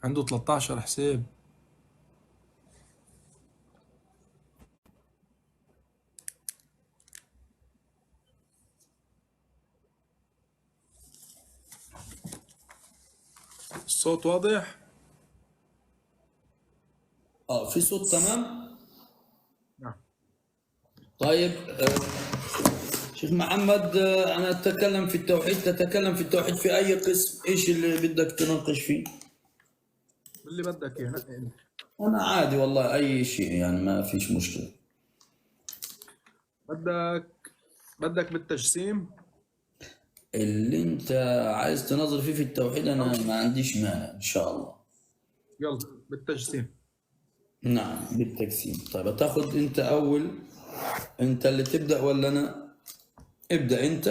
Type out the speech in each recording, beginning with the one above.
عنده 13 حساب. الصوت واضح؟ في صوت تمام. نعم. طيب شيخ محمد، انا اتكلم في التوحيد، تتكلم في التوحيد في اي قسم؟ ايش اللي بدك تناقش فيه؟ اللي بدك اياه نقي انت. انا عادي والله، اي شيء يعني ما فيش مشكلة. بدك بالتجسيم. اللي انت عايز تنظر فيه في التوحيد انا يلا. ما عنديش مانع ان شاء الله. يلا بالتجسيم. نعم بالتقسيم. طيب تاخذ انت اول، انت اللي تبدأ ولا انا؟ ابدأ انت.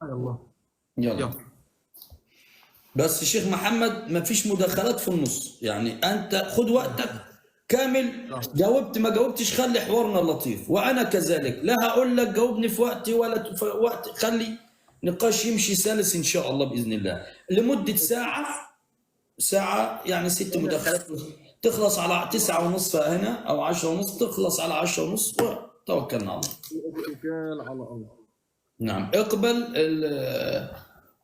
يلا. يلا. يلا. بس الشيخ محمد ما فيش مداخلات في النص، يعني انت خذ وقتك كامل. جاوبت ما جاوبتش خلي حوارنا لطيف، وانا كذلك لا هقول لك جاوبني في وقتي ولا في وقت، خلي نقاش يمشي سلس ان شاء الله باذن الله لمده ساعه. ساعه يعني ست مداخلات تخلص على 9:30 هنا او 10:30، تخلص على 10:30 وتوكلنا على الله. اتكال على الله. نعم اقبل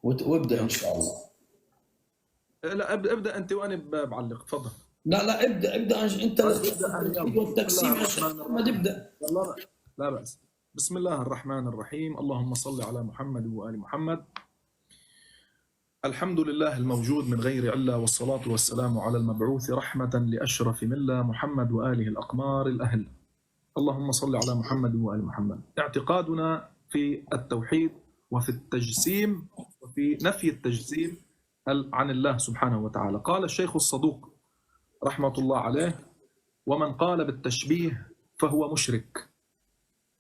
وابدا ان يلا. شاء الله. لا، ابدا انت وانا بعلق. تفضل. لا لا، ابدا ابدا، انت اللي اخترت ابدا انا. التوحيد يلا. بسم الله والتقسيم يا شيخ الرحمن محمد، الرحيم. ابدا. يلا. لا بأس. بسم الله الرحمن الرحيم. اللهم صل على محمد وآل محمد. الحمد لله الموجود من غير علة، والصلاة والسلام على المبعوث رحمة لأشرف ملة محمد وآله الأقمار الأهل. اللهم صل على محمد وآل محمد. اعتقادنا في التوحيد وفي التجسيم وفي نفي التجسيم عن الله سبحانه وتعالى. قال الشيخ الصدوق رحمة الله عليه: ومن قال بالتشبيه فهو مشرك،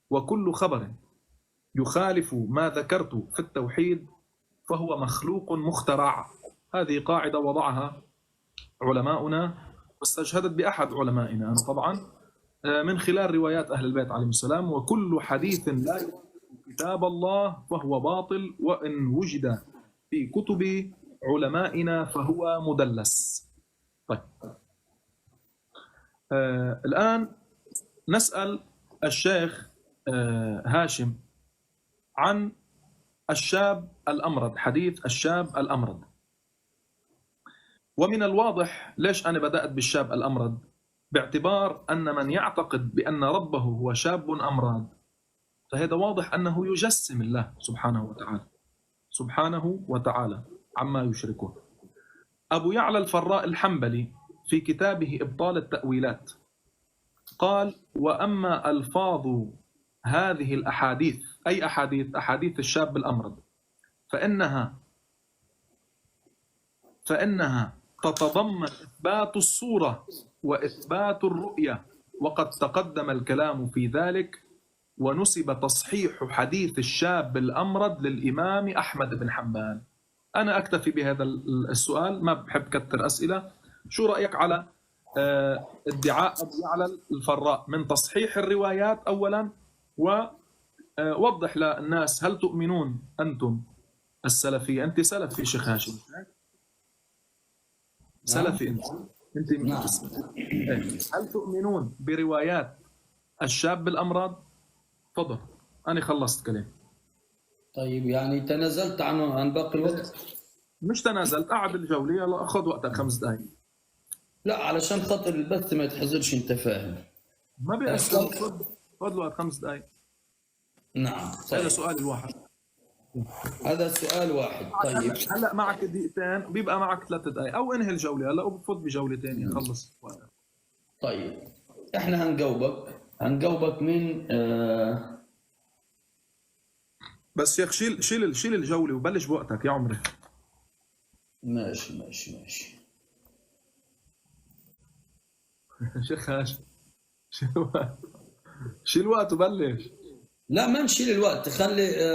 وكل خبر يخالف ما ذكرت في التوحيد فهو مخلوق مخترع. هذه قاعدة وضعها علماؤنا، واستشهدت بأحد علمائنا أنا طبعا، من خلال روايات أهل البيت عليهم السلام: وكل حديث لا يوافق كتاب الله فهو باطل، وإن وجد في كتب علمائنا فهو مدلس. طيب. الآن نسأل الشيخ هاشم عن الشاب الأمرد، حديث الشاب الأمرد. ومن الواضح ليش أنا بدأت بالشاب الأمرد، باعتبار أن من يعتقد بأن ربه هو شاب أمراد فهذا واضح أنه يجسم الله سبحانه وتعالى، سبحانه وتعالى عما يشركون. أبو يعلى الفراء الحنبلي في كتابه إبطال التأويلات قال: وأما ألفاظ هذه الأحاديث، أي أحاديث؟ أحاديث الشاب الأمرد، فإنها تتضمن إثبات الصورة وإثبات الرؤية، وقد تقدم الكلام في ذلك، ونسب تصحيح حديث الشاب الأمرد للإمام أحمد بن حنبل. أنا أكتفي بهذا السؤال، ما بحب كتر أسئلة. شو رأيك على ادعاء أبو يعلى الفراء من تصحيح الروايات أولا، ووضح للناس هل تؤمنون أنتم السلفية؟ أنت سلفي شيخ هاشم، نعم سلفي أنت نعم. هل تؤمنون بروايات الشاب الأمراض؟ تفضل، أنا خلصت كلام. طيب يعني تنازلت عن باقي الوقت؟ مش تنازلت، قعد الجولة. يلا أخذ وقتك 5 دقائق. لا علشان خاطر البث ما يتحذرش، انت فاهم. ما بيأثر. خذ وقت 5 دقائق. نعم هذا طيب. سؤال الواحد. هذا سؤال واحد. طيب هلا معك دقيقتين، بيبقى معك 3 دقائق، أو انهي الجولة هلا وبفوت بجولة ثانية خلص. طيب احنا هنجاوبك من بس شيخ، شيل الجولة وبلش بوقتك يا عمري. ماشي ماشي ماشي. شيخ هاشم، شيل الوقت وبلش. لا ما نشيل الوقت، خلي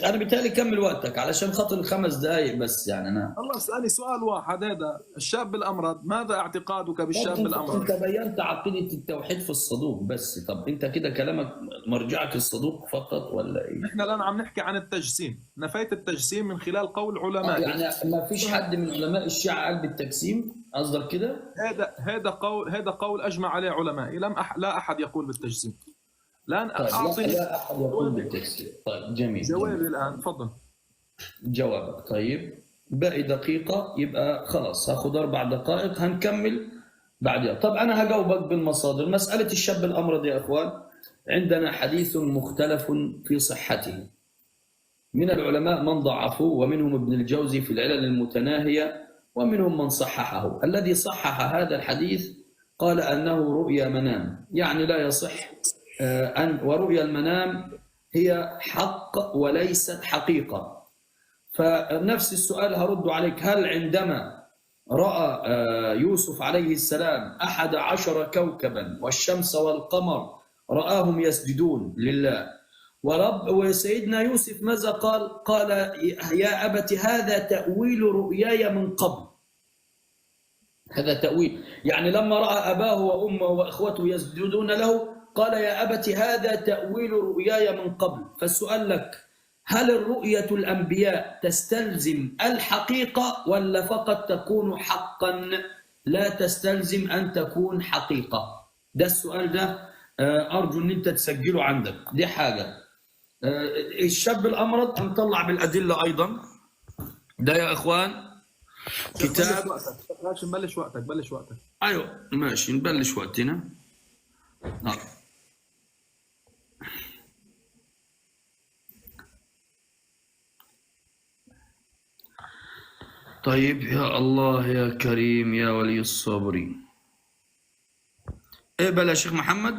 انا بالتالي كمل وقتك علشان خاطر الخمس دقائق بس، يعني انا. الله اسألني سؤال واحد، هذا الشاب الأمرد، ماذا اعتقادك طب بالشاب انت الأمرد؟ بينت عقيده التوحيد في الصدوق بس، طب انت كده كلامك مرجعك الصدوق فقط ولا ايه؟ نحن الآن عم نحكي عن التجسيم، نفيت التجسيم من خلال قول علمائي. يعني ما فيش حد من علماء الشيعة قال بالتجسيم قصدك كده؟ هذا قول أجمع عليه علمائي، لا أحد يقول بالتجسيم. الآن طيب أعطني لا احد يقول بالتجسيم. طيب جميل جوابي جميل. الآن، تفضل. جوابك طيب. باقي دقيقة، يبقى خلاص هاخد 4 دقائق هنكمل بعدها. طب أنا هجاوبك بالمصادر. مسألة الشاب الأمرد يا أخوان، عندنا حديث مختلف في صحته، من العلماء من ضعفوا، ومنهم ابن الجوزي في العلل المتناهية، ومنهم من صححه. الذي صحح هذا الحديث قال أنه رؤيا منام، يعني لا يصح ورؤيا المنام هي حق وليست حقيقة. فنفس السؤال هرد عليك، هل عندما رأى يوسف عليه السلام 11 كوكبا والشمس والقمر رآهم يسجدون لله، وسيدنا يوسف ماذا قال؟ قال يا أبت هذا تأويل رؤياي من قبل. هذا تأويل، يعني لما رأى أباه وأمه وإخوته يسجدون له قال يا أبت هذا تأويل رؤياي من قبل. فالسؤال لك، هل الرؤية الأنبياء تستلزم الحقيقة ولا فقط تكون حقا لا تستلزم أن تكون حقيقة؟ ده السؤال ده أرجو أن أنت تسجله عندك. دي حاجة. الشاب الأمرد هنطلع بالأدلة أيضا. ده يا إخوان كتاب. بلش وقتك. أيوه ماشي نبلش وقتنا. طيب يا الله يا كريم يا ولي الصابرين. اقبل يا شيخ محمد.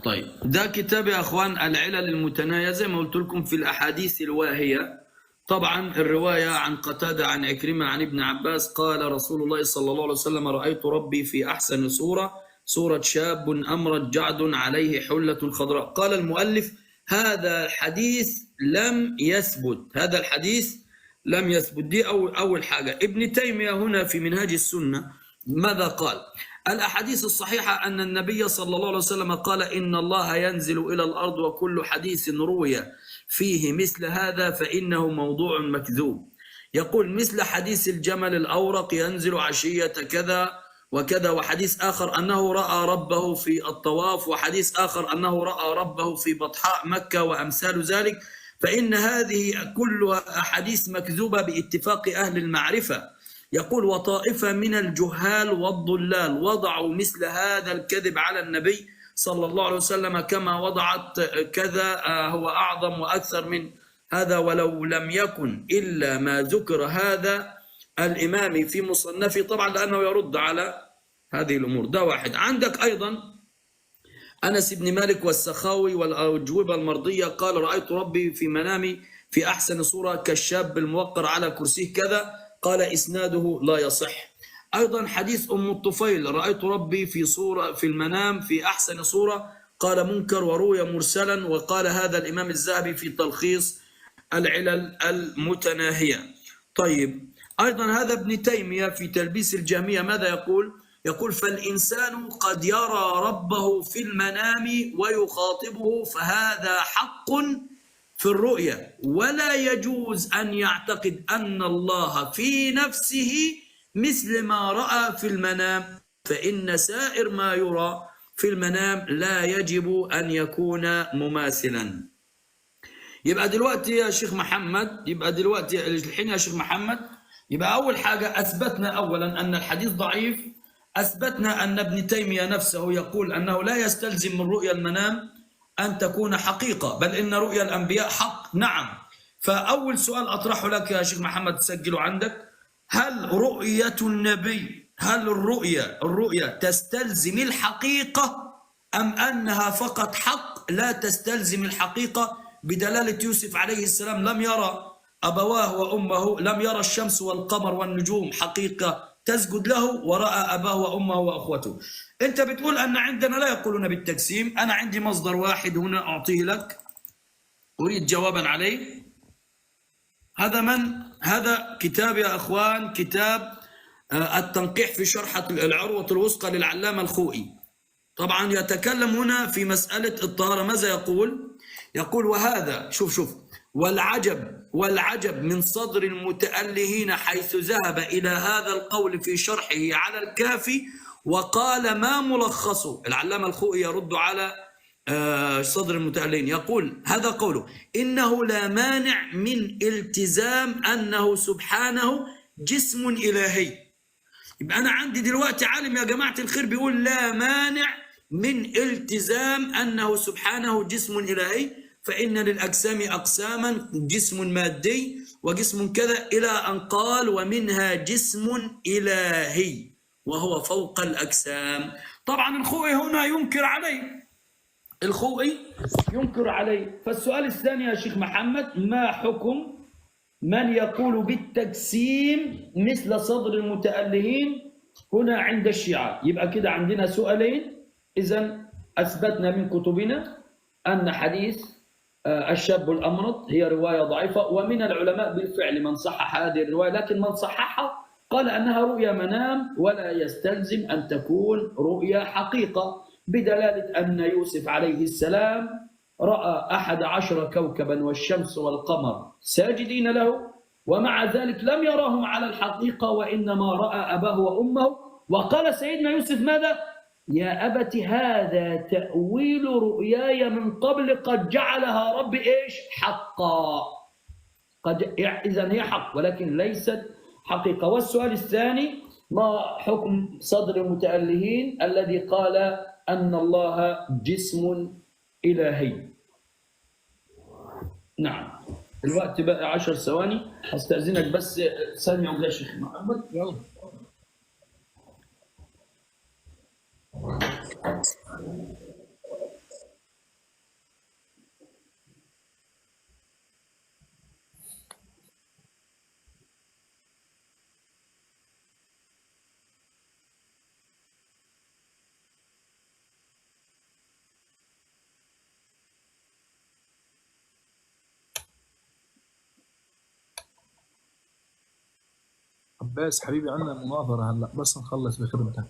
طيب ده كتاب يا اخوان العلل المتناهية، زي ما قلت لكم في الاحاديث الواهية. طبعا الرواية عن قتادة عن عكرمة عن ابن عباس قال رسول الله صلى الله عليه وسلم رأيت ربي في أحسن صورة شاب أمرد جعد عليه حلة خضراء. قال المؤلف هذا الحديث لم يثبت. دي أول حاجة. ابن تيمية هنا في منهاج السنة ماذا قال؟ الأحاديث الصحيحة أن النبي صلى الله عليه وسلم قال إن الله ينزل إلى الأرض وكل حديث روي فيه مثل هذا فإنه موضوع مكذوب. يقول مثل حديث الجمل الأورق ينزل عشية كذا وكذا، وحديث آخر أنه رأى ربه في الطواف، وحديث آخر أنه رأى ربه في بطحاء مكة وأمثال ذلك، فإن هذه كلها أحاديث مكذوبة باتفاق أهل المعرفة. يقول وطائفة من الجهال والضلال وضعوا مثل هذا الكذب على النبي صلى الله عليه وسلم كما وضعت كذا هو أعظم وأكثر من هذا، ولو لم يكن إلا ما ذكر هذا الإمام في مصنفه، طبعا لأنه يرد على هذه الأمور. ده واحد. عندك أيضا أنس بن مالك والسخاوي والأجوبة المرضية قال رأيت ربي في منامي في أحسن صورة كالشاب الموقر على كرسيه كذا، قال إسناده لا يصح. أيضا حديث أم الطفيل رأيت ربي في المنام في أحسن صورة، قال منكر وروي مرسلا، وقال هذا الإمام الذهبي في تلخيص العلل المتناهية. طيب أيضا هذا ابن تيمية في تلبيس الجهمية ماذا يقول؟ يقول فالإنسان قد يرى ربه في المنام ويخاطبه، فهذا حق في الرؤيا، ولا يجوز أن يعتقد أن الله في نفسه مثل ما رأى في المنام، فإن سائر ما يرى في المنام لا يجب أن يكون مماثلا. يبقى دلوقتي يا شيخ محمد، يبقى أول حاجة أثبتنا أولا أن الحديث ضعيف، أثبتنا أن ابن تيمية نفسه يقول أنه لا يستلزم من رؤيا المنام أن تكون حقيقة، بل إن رؤيا الأنبياء حق. نعم. فأول سؤال أطرحه لك يا شيخ محمد تسجله عندك، هل رؤية النبي، هل الرؤيا تستلزم الحقيقة أم أنها فقط حق لا تستلزم الحقيقة؟ بدلالة يوسف عليه السلام لم يرى أبواه وأمه، لم يرى الشمس والقمر والنجوم حقيقة تسجد له وراء أباه وأمه وأخوته. أنت بتقول أن عندنا لا يقولون بالتقسيم. أنا عندي مصدر واحد هنا أعطيه لك، أريد جوابا عليه. هذا كتاب يا أخوان، كتاب التنقيح في شرح العروة الوثقى للعلامة الخوئي. طبعا يتكلم هنا في مسألة الطهارة. ماذا يقول؟ يقول وهذا شوف والعجب من صدر المتألهين حيث ذهب إلى هذا القول في شرحه على الكافي وقال ما ملخصه. العلامة الخوئي يرد على صدر المتألهين، يقول هذا قوله: إنه لا مانع من التزام أنه سبحانه جسم إلهي. يبقى أنا عندي دلوقتي عالم يا جماعة الخير بيقول لا مانع من التزام أنه سبحانه جسم إلهي، فإن للأجسام أقساما، جسم مادي وجسم كذا، إلى أن قال ومنها جسم إلهي وهو فوق الأجسام. طبعا الخوئي هنا ينكر عليه، فالسؤال الثاني يا شيخ محمد: ما حكم من يقول بالتجسيم مثل صدر المتألهين هنا عند الشيعة؟ يبقى كده عندنا سؤالين. إذن أثبتنا من كتبنا أن حديث الشاب الأمرط هي رواية ضعيفة، ومن العلماء بالفعل من صحح هذه الرواية، لكن من صححها قال أنها رؤيا منام ولا يستلزم أن تكون رؤيا حقيقة، بدلالة أن يوسف عليه السلام رأى 11 كوكبا والشمس والقمر ساجدين له، ومع ذلك لم يراهم على الحقيقة وإنما رأى أباه وأمه. وقال سيدنا يوسف ماذا؟ يا أبت هذا تأويل رؤياي من قبل قد جعلها ربي إيش؟ حقا. إذن هي حق ولكن ليست حقيقة. والسؤال الثاني: ما حكم صدر المتألهين الذي قال أن الله جسم إلهي؟ نعم، الوقت بقى 10 ثواني، هستأذنك بس ثانية وجاي شيخ محمد. يلا. عباس حبيبي، عندنا مناظرة هلا بس نخلص بخدمتك.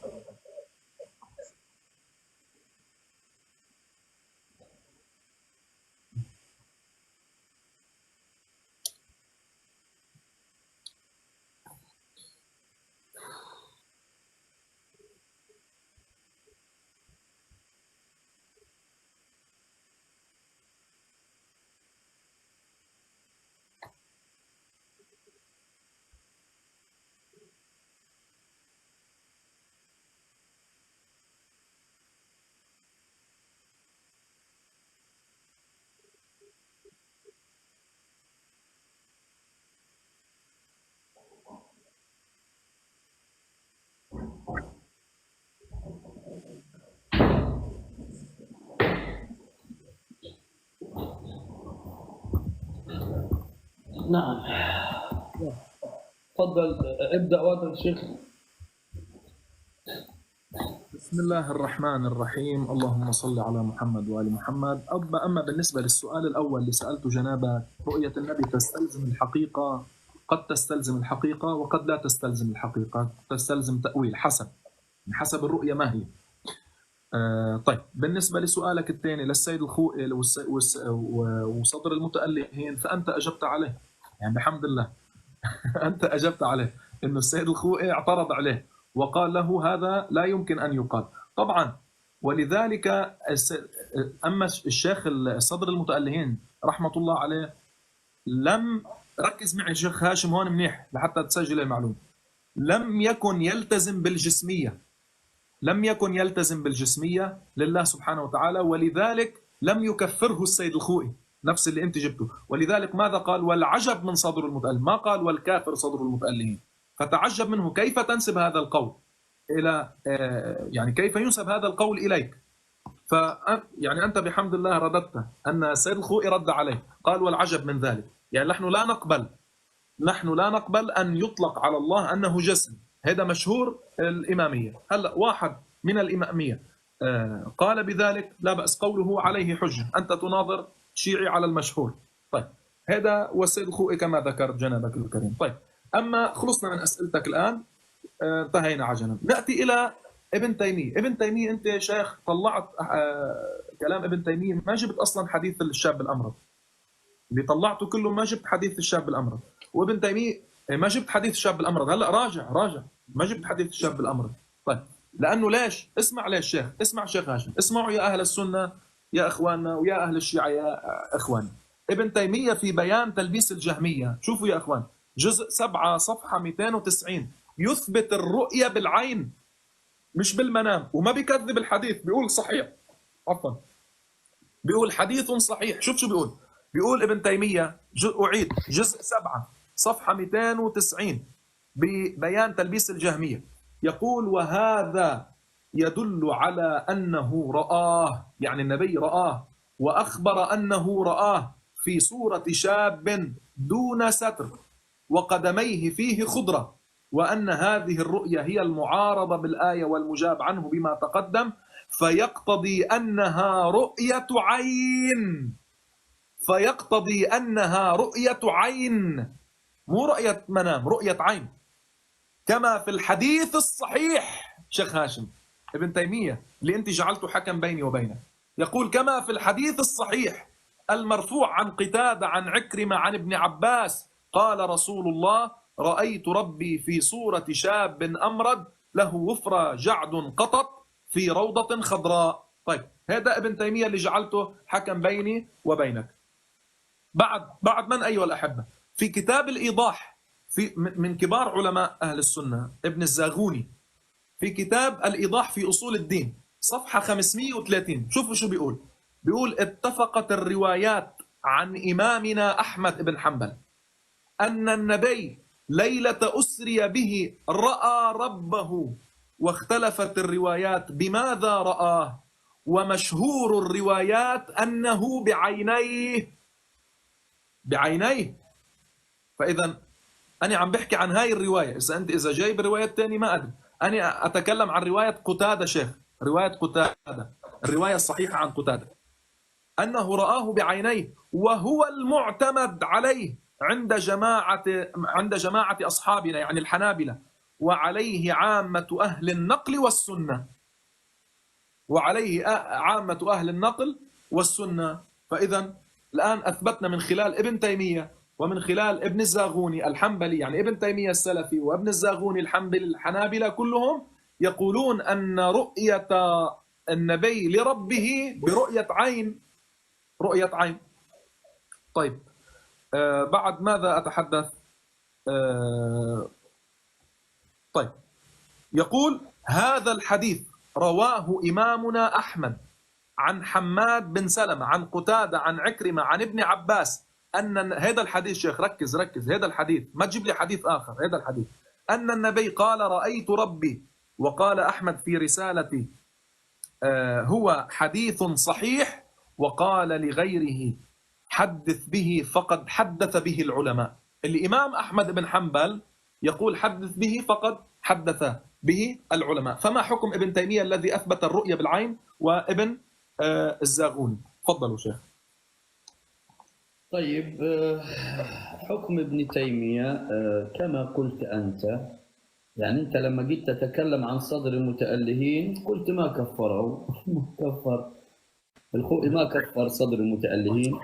نعم، تفضل ابدأ وقت الشيخ. بسم الله الرحمن الرحيم، اللهم صل على محمد وآل محمد. أما بالنسبة للسؤال الأول اللي سألته جنابك، رؤية النبي تستلزم الحقيقة؟ قد تستلزم الحقيقة وقد لا تستلزم الحقيقة، تستلزم تأويل حسب الرؤية ما هي. طيب، بالنسبة لسؤالك الثاني للسيد الخوئي وصدر المتألهين، فأنت أجبت عليه، يعني بحمد الله أنت أجبت عليه، إنه السيد الخوئي اعترض عليه وقال له هذا لا يمكن أن يقال طبعا. ولذلك أما الشيخ صدر المتألهين رحمة الله عليه لم ركز معي الشيخ هاشم هون منيح لحتى تسجل المعلومة، لم يكن يلتزم بالجسمية لله سبحانه وتعالى، ولذلك لم يكفره السيد الخوئي نفس اللي انت جبته. ولذلك ماذا قال؟ والعجب من صدر المتألهين، ما قال والكافر صدر المتألهين. فتعجب منه، كيف تنسب هذا القول إلى يعني كيف ينسب هذا القول إليك؟ يعني أنت بحمد الله رددت أن السيد الخوئي رد عليه، قال والعجب من ذلك. يعني نحن لا نقبل أن يطلق على الله أنه جسم، هذا مشهور الإمامية. هلا واحد من الإمامية قال بذلك لا بأس، قوله عليه حجة، أنت تناظر شيعي على المشهور. طيب هذا والسيد الخوئي كما ذكرت جنابك الكريم. طيب أما خلصنا من أسئلتك الآن، انتهينا على جنب. نأتي إلى ابن تيمية. ابن تيمية أنت يا شيخ طلعت كلام ابن تيمية، ما جبت أصلا حديث الشاب الأمرض اللي طلعته كله، ما جبت حديث الشاب الأمرض. وابن تيمية ما جبت حديث الشاب الأمرض. هلا راجع ما جبت حديث الشاب الأمرض. طيب لأنه ليش؟ اسمع ليش شيخ، اسمع شيخ هاشم، اسمعوا يا أهل السنة يا إخواننا ويا أهل الشيعة يا إخواننا. ابن تيمية في بيان تلبيس الجهمية، شوفوا يا إخوان، جزء 7 صفحة 290 يثبت الرؤية بالعين مش بالمنام، وما بيكذب الحديث، بيقول صحيح، عفوا بيقول حديث صحيح. شوف شو بيقول، بيقول ابن تيمية أعيد جزء 7 صفحة 290 ببيان تلبيس الجهمية، يقول وهذا يدل على أنه رآه، يعني النبي رآه وأخبر أنه رآه في صورة شاب دون ستر وقدميه فيه خضرة، وأن هذه الرؤية هي المعارضة بالآية والمجاب عنه بما تقدم، فيقتضي أنها رؤية عين، فيقتضي أنها رؤية عين، مو رؤية منام، رؤية عين، كما في الحديث الصحيح. شيخ هاشم ابن تيمية اللي أنت جعلته حكم بيني وبينك، يقول كما في الحديث الصحيح المرفوع عن قتادة عن عكرمة عن ابن عباس قال رسول الله رأيت ربي في صورة شاب أمرد له وفرة جعد قطط في روضة خضراء. طيب هذا ابن تيمية اللي جعلته حكم بيني وبينك. بعد من أيها الأحبة؟ في كتاب الإيضاح من كبار علماء أهل السنة ابن الزاغوني، في كتاب الإيضاح في أصول الدين صفحة 530، شوفوا شو بيقول. بيقول اتفقت الروايات عن إمامنا أحمد بن حنبل أن النبي ليلة أسري به رأى ربه، واختلفت الروايات بماذا رآه، ومشهور الروايات أنه بعينيه. فإذا أنا عم بحكي عن هاي الرواية، إذا جايب روايات تاني ما أدري، أنا أتكلم عن رواية قتادة شيخ، رواية قتادة، الرواية الصحيحة عن قتادة أنه رآه بعينيه، وهو المعتمد عليه عند جماعة أصحابنا يعني الحنابلة، وعليه عامة أهل النقل والسنة، وعليه عامة أهل النقل والسنة. فإذا الآن أثبتنا من خلال ابن تيمية ومن خلال ابن الزاغوني الحنبلي، يعني ابن تيمية السلفي وابن الزاغوني الحنبلي، الحنابلة كلهم يقولون أن رؤية النبي لربه برؤية عين، رؤية عين. طيب بعد ماذا أتحدث؟ طيب يقول هذا الحديث رواه إمامنا أحمد عن حماد بن سلمة عن قتادة عن عكرمة عن ابن عباس أن هذا الحديث، شيخ ركز هذا الحديث، ما تجيب لي حديث آخر، هذا الحديث أن النبي قال رأيت ربي، وقال أحمد في رسالتي هو حديث صحيح، وقال لغيره حدث به فقد حدث به العلماء. الإمام أحمد بن حنبل يقول حدث به فقد حدث به العلماء. فما حكم ابن تيمية الذي أثبت الرؤية بالعين وابن الزاغوني؟ تفضلوا شيخ. طيب حكم ابن تيمية كما قلت أنت، يعني أنت لما جيت تتكلم عن صدر المتألهين قلت ما كفروا كفر الخوئي، ما كفر صدر المتألهين.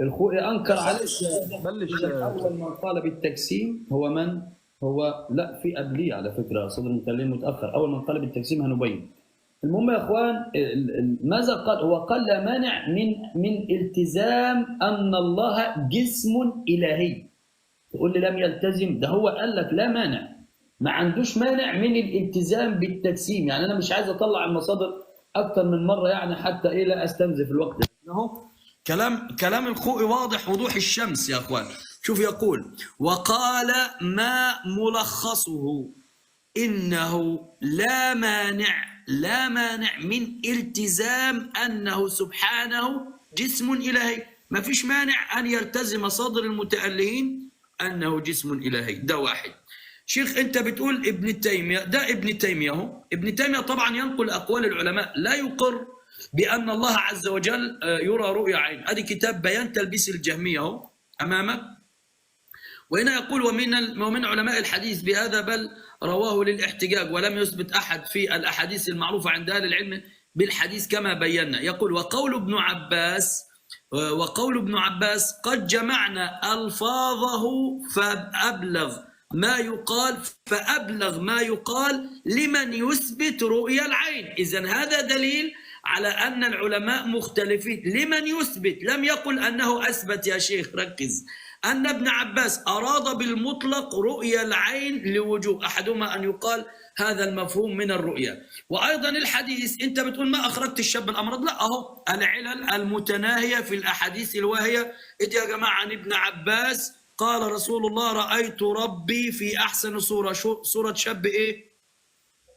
الخوئي أنكر عليه. أول من قال بالتقسيم هو من؟ هو لا في قبليه على فكرة، صدر المتألهين متأخر، أول من قال بالتقسيم هنبين. المهم يا اخوان ماذا قال؟ هو قال لا مانع من التزام ان الله جسم الهي. تقول لي لم يلتزم، ده هو قال لك لا مانع، ما عندوش مانع من الالتزام بالتجسيم. يعني انا مش عايز اطلع المصادر اكثر من مره يعني حتى ايه لا استنزف الوقت. اهو كلام الخوئي واضح وضوح الشمس يا اخوان. شوف يقول وقال ما ملخصه انه لا مانع من التزام أنه سبحانه جسم إلهي. ما فيش مانع أن يلتزم صدر المتألهين أنه جسم إلهي، ده واحد. شيخ أنت بتقول ابن تيمية، ده ابن تيمية هو، ابن تيمية طبعا ينقل أقوال العلماء، لا يقر بأن الله عز وجل يرى رؤيا عين. هذه كتاب بيان تلبيس الجهمية هو أمامك. وهنا يقول ومن علماء الحديث بهذا بل رواه للاحتجاج ولم يثبت أحد في الأحاديث المعروفة عند أهل العلم بالحديث كما بينا. يقول وقول ابن عباس قد جمعنا ألفاظه فأبلغ ما يقال لمن يثبت رؤيا العين. إذن هذا دليل على أن العلماء مختلفين. لمن يثبت، لم يقل أنه أثبت يا شيخ، ركز، أن ابن عباس أراد بالمطلق رؤيا العين لوجوه، أحدهما أن يقال هذا المفهوم من الرؤيا. وأيضا الحديث أنت بتقول ما أخرجت الشاب الأمرد، لا أهو العلل المتناهية في الأحاديث الواهية. إذ يا جماعة عن ابن عباس قال رسول الله رأيت ربي في أحسن صورة. صورة شاب إيه؟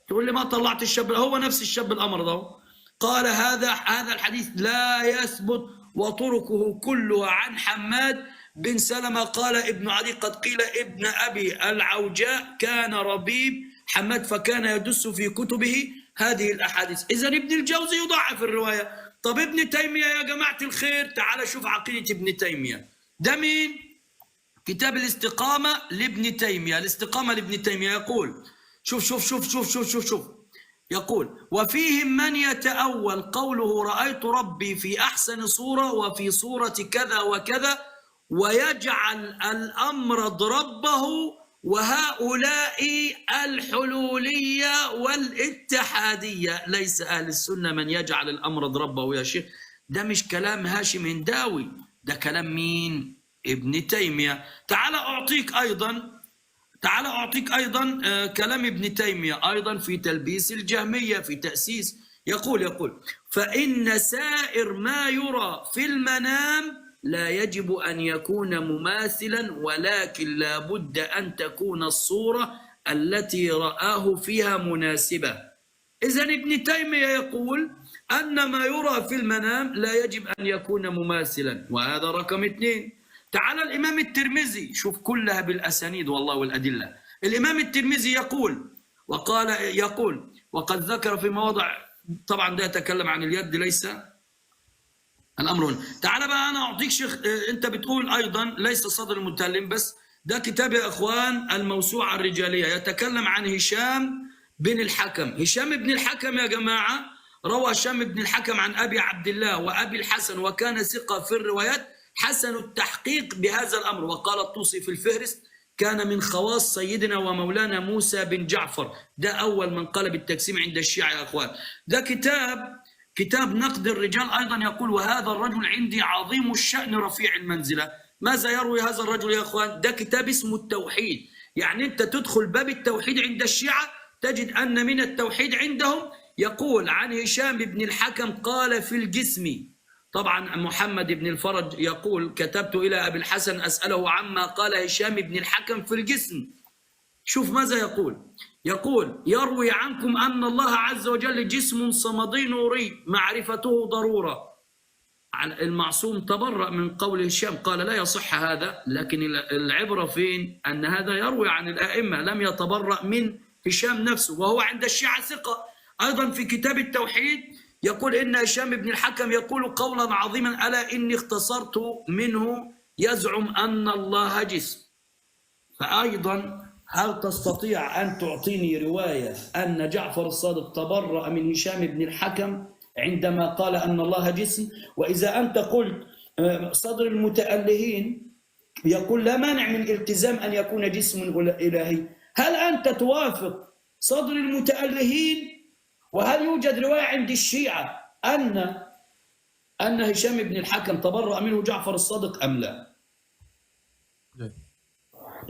تقول لي ما طلعت الشاب، هو نفس الشاب الأمرد أهو. قال هذا الحديث لا يثبت وطرقه كلها عن حماد بن سلمة. قال ابن عدي قد قيل ابن أبي العوجاء كان ربيب حماد فكان يدس في كتبه هذه الأحاديث. إذن ابن الجوزي يضعف الرواية. طب ابن تيمية يا جماعة الخير تعال شوف عقيدة ابن تيمية. ده مين؟ كتاب الاستقامة لابن تيمية. الاستقامة لابن تيمية يقول شوف يقول وفيهم من يتأول قوله رأيت ربي في أحسن صورة وفي صورة كذا وكذا ويجعل الأمرد ربه، وهؤلاء الحلولية والاتحادية. ليس أهل السنة من يجعل الأمرد ربه يا شيخ. ده مش كلام هاشم هنداوي، ده كلام مين؟ ابن تيمية. تعال أعطيك أيضا كلام ابن تيمية أيضا في تلبيس الجهمية في تأسيس. يقول فإن سائر ما يرى في المنام لا يجب أن يكون مماثلا، ولكن لا بد أن تكون الصورة التي رآه فيها مناسبة. إذن ابن تيمية يقول أن ما يرى في المنام لا يجب أن يكون مماثلا، وهذا رقم 2. تعال الإمام الترمذي، شوف كلها بالأسانيد والله والأدلة. الإمام الترمذي يقول وقد ذكر في مواضع، طبعا ده يتكلم عن اليد ليس الأمر هنا. تعال بقى أنا أعطيك شيخ، أنت بتقول أيضا ليس صدر المتكلم بس، ده كتاب يا إخوان الموسوعة الرجالية يتكلم عن هشام بن الحكم. هشام بن الحكم يا جماعة روى هشام بن الحكم عن أبي عبد الله وأبي الحسن، وكان ثقة في الروايات حسن التحقيق بهذا الأمر. وقال الطوسي في الفهرست كان من خواص سيدنا ومولانا موسى بن جعفر. ده أول من قال بالتقسيم عند الشيعة يا أخوان. ده كتاب نقد الرجال أيضا يقول وهذا الرجل عندي عظيم الشأن رفيع المنزلة. ماذا يروي هذا الرجل يا أخوان؟ ده كتاب اسمه التوحيد. يعني أنت تدخل باب التوحيد عند الشيعة تجد أن من التوحيد عندهم يقول عن هشام بن الحكم قال في الجسم. طبعا محمد بن الفرج يقول كتبت إلى أبي الحسن أسأله عما قال هشام بن الحكم في الجسم. شوف ماذا يقول يروي عنكم أن الله عز وجل جسم صمدي نوري معرفته ضرورة. المعصوم تبرأ من قول هشام، قال لا يصح هذا، لكن العبرة فين؟ أن هذا يروي عن الأئمة لم يتبرأ من هشام نفسه، وهو عند الشيعة ثقة. أيضا في كتاب التوحيد يقول إن هشام بن الحكم يقول قولا عظيما ألا إني اختصرت منه يزعم أن الله جسم. فأيضا هل تستطيع أن تعطيني رواية أن جعفر الصادق تبرأ من هشام بن الحكم عندما قال أن الله جسم؟ وإذا أنت قلت صدر المتألهين يقول لا مانع من الالتزام أن يكون جسم إلهي، هل أنت توافق صدر المتألهين؟ وهل يوجد رواية عند الشيعة أن هشام بن الحكم تبرأ منه جعفر الصادق أم لا؟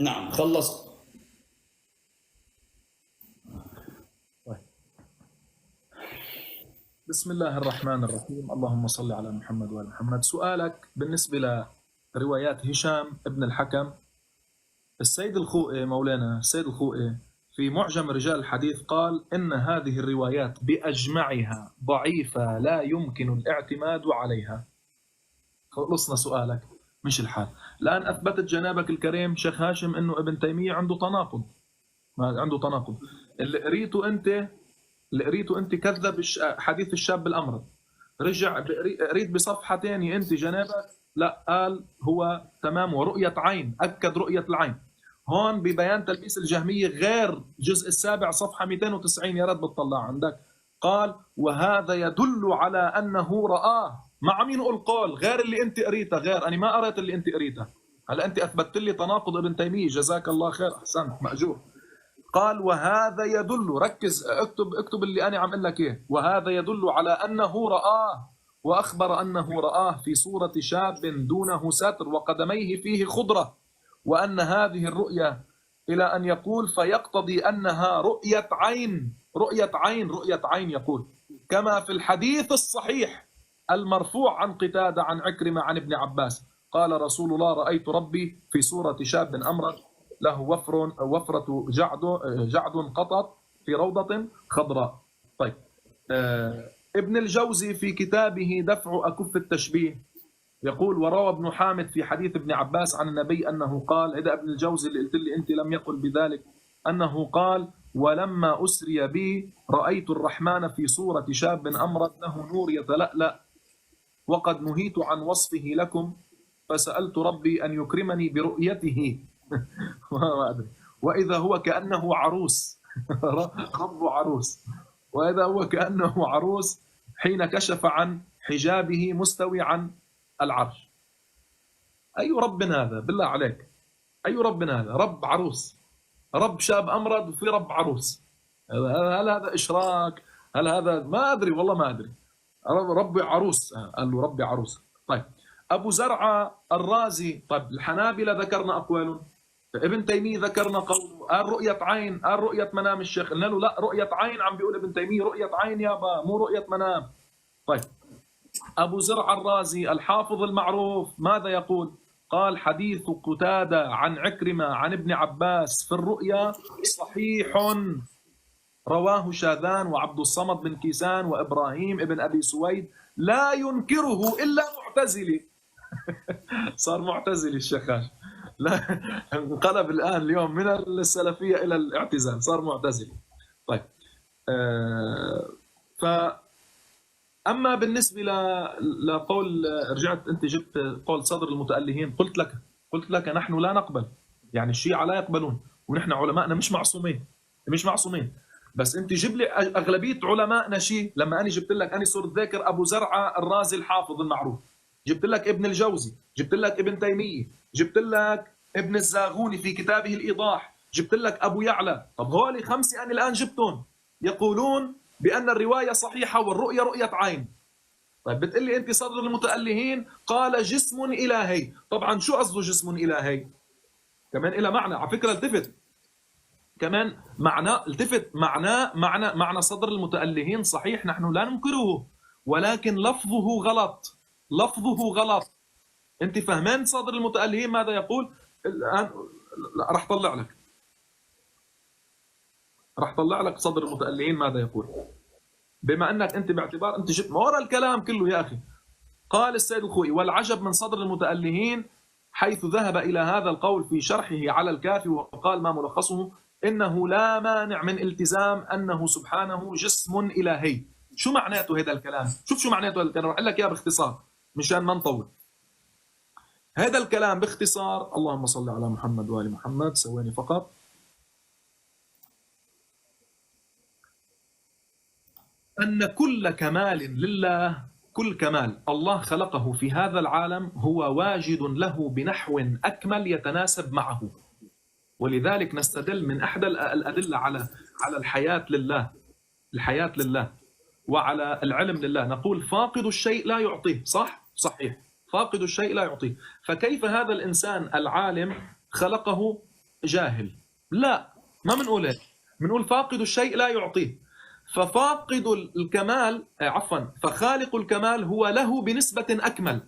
نعم خلصت. بسم الله الرحمن الرحيم. اللهم صل على محمد وآل محمد. سؤالك بالنسبة لروايات هشام بن الحكم، السيد الخوئي مولانا السيد الخوئي في معجم رجال الحديث قال إن هذه الروايات بأجمعها ضعيفة لا يمكن الاعتماد عليها. خلصنا سؤالك مش الحال. الآن أثبتت جنابك الكريم شيخ هاشم إنه ابن تيمية عنده تناقض. ما عنده تناقض. اللي قريته انت كذب حديث الشاب الامرد، رجع قريت بصفحه ثانيه انت جنابك لا قال هو تمام ورؤيه عين، اكد رؤيه العين. هون ببيان تلبيس الجهميه غير الجزء السابع صفحه 290، يا ريت بتطلع عندك. قال وهذا يدل على انه رآه. مع مين القول؟ غير اللي انت قريته، غير انا ما قريت اللي انت قريته. هلا انت اثبتت لي تناقض ابن تيميه، جزاك الله خير، احسنت، ماجور. قال وهذا يدل، ركز، اكتب اللي انا عم اقول لك اياه، وهذا يدل على انه رآه، واخبر انه رآه في صورة شاب دونه ستر وقدميه فيه خضرة، وان هذه الرؤيا الى ان يقول فيقتضي انها رؤية عين، رؤية عين، رؤية عين يقول، كما في الحديث الصحيح المرفوع عن قتادة عن عكرمة عن ابن عباس قال رسول الله رأيت ربي في صورة شاب أمرد له وفرة جعد قطط في روضة خضراء. طيب ابن الجوزي في كتابه دفع أكف التشبيه يقول وروى ابن حامد في حديث ابن عباس عن النبي أنه قال، هذا ابن الجوزي اللي قلت لي أنت لم يقل بذلك، أنه قال ولما أسري بي رأيت الرحمن في صورة شاب أمرد له نور يتلألأ وقد نهيت عن وصفه لكم فسألت ربي أن يكرمني برؤيته ما أدري، وإذا هو كأنه عروس رب عروس، وإذا هو كأنه عروس حين كشف عن حجابه مستوي عن العرش. أي رب هذا بالله عليك؟ أي رب هذا؟ رب عروس، رب شاب أمرد وفي رب عروس. هل هذا إشراك؟ هل هذا ما أدري، والله ما أدري. ربي عروس، قال له ربي عروس. طيب أبو زرعة الرازي، طيب الحنابلة ذكرنا أقوالهم، ابن تيمية ذكرنا قوله، قال رؤية عين، قال رؤية منام الشيخ، قلنا له لا رؤية عين، عم بيقول ابن تيمية رؤية عين يابا مو رؤية منام. طيب أبو زرع الرازي الحافظ المعروف ماذا يقول؟ قال حديث قتادة عن عكرمة عن ابن عباس في الرؤيا صحيح رواه شاذان وعبد الصمد بن كيسان وإبراهيم ابن أبي سويد لا ينكره إلا معتزلي. صار معتزلي الشيخاش، لا انقلب الآن اليوم من السلفية إلى الاعتزال، صار معتزلي. طيب أما بالنسبة لقول، رجعت أنت جبت قول صدر المتألهين، قلت لك نحن لا نقبل، يعني الشيعة لا يقبلون، ونحن علماءنا مش معصومين، بس أنت جيب لي أغلبية علماءنا شيء. لما أنا جبت لك، أنا صرت ذاكر أبو زرعة الرازي الحافظ المعروف، جبت لك ابن الجوزي، جبت لك ابن تيمية، جبت لك ابن الزاغوني في كتابه الإيضاح، جبت لك أبو يعلى. طب هولي خمسة أنا الآن جبتهم يقولون بأن الرواية صحيحة والرؤية رؤية عين. طيب بتقول لي أنت صدر المتألهين قال جسم إلهي، طبعا شو قصده جسم إلهي؟ كمان إلى معنى، على فكرة التفت كمان معنى صدر المتألهين صحيح، نحن لا ننكره، ولكن لفظه غلط. أنت فهمان صدر المتألهين ماذا يقول؟ الآن راح طلع لك صدر المتألهين ماذا يقول، بما أنك أنت باعتبار أنت جبت ما وراء الكلام كله يا أخي. قال السيد الخوئي والعجب من صدر المتألهين حيث ذهب إلى هذا القول في شرحه على الكافي، وقال ما ملخصه إنه لا مانع من التزام أنه سبحانه جسم إلهي. شو معناته هذا الكلام؟ شوف شو معناته هذا الكلام، رح أقول لك إياه باختصار مشان ما نطول. هذا الكلام باختصار، اللهم صل على محمد وآل محمد، ثواني فقط. أن كل كمال لله، كل كمال الله خلقه في هذا العالم هو واجد له بنحو أكمل يتناسب معه، ولذلك نستدل من أحد الأدلة على الحياة لله وعلى العلم لله، نقول فاقد الشيء لا يعطيه، صحيح، فاقد الشيء لا يعطيه. فكيف هذا الإنسان العالم خلقه جاهل؟ لا، ما بنقول هيك، بنقول فاقد الشيء لا يعطيه. ففاقد الكمال فخالق الكمال هو له بنسبة أكمل.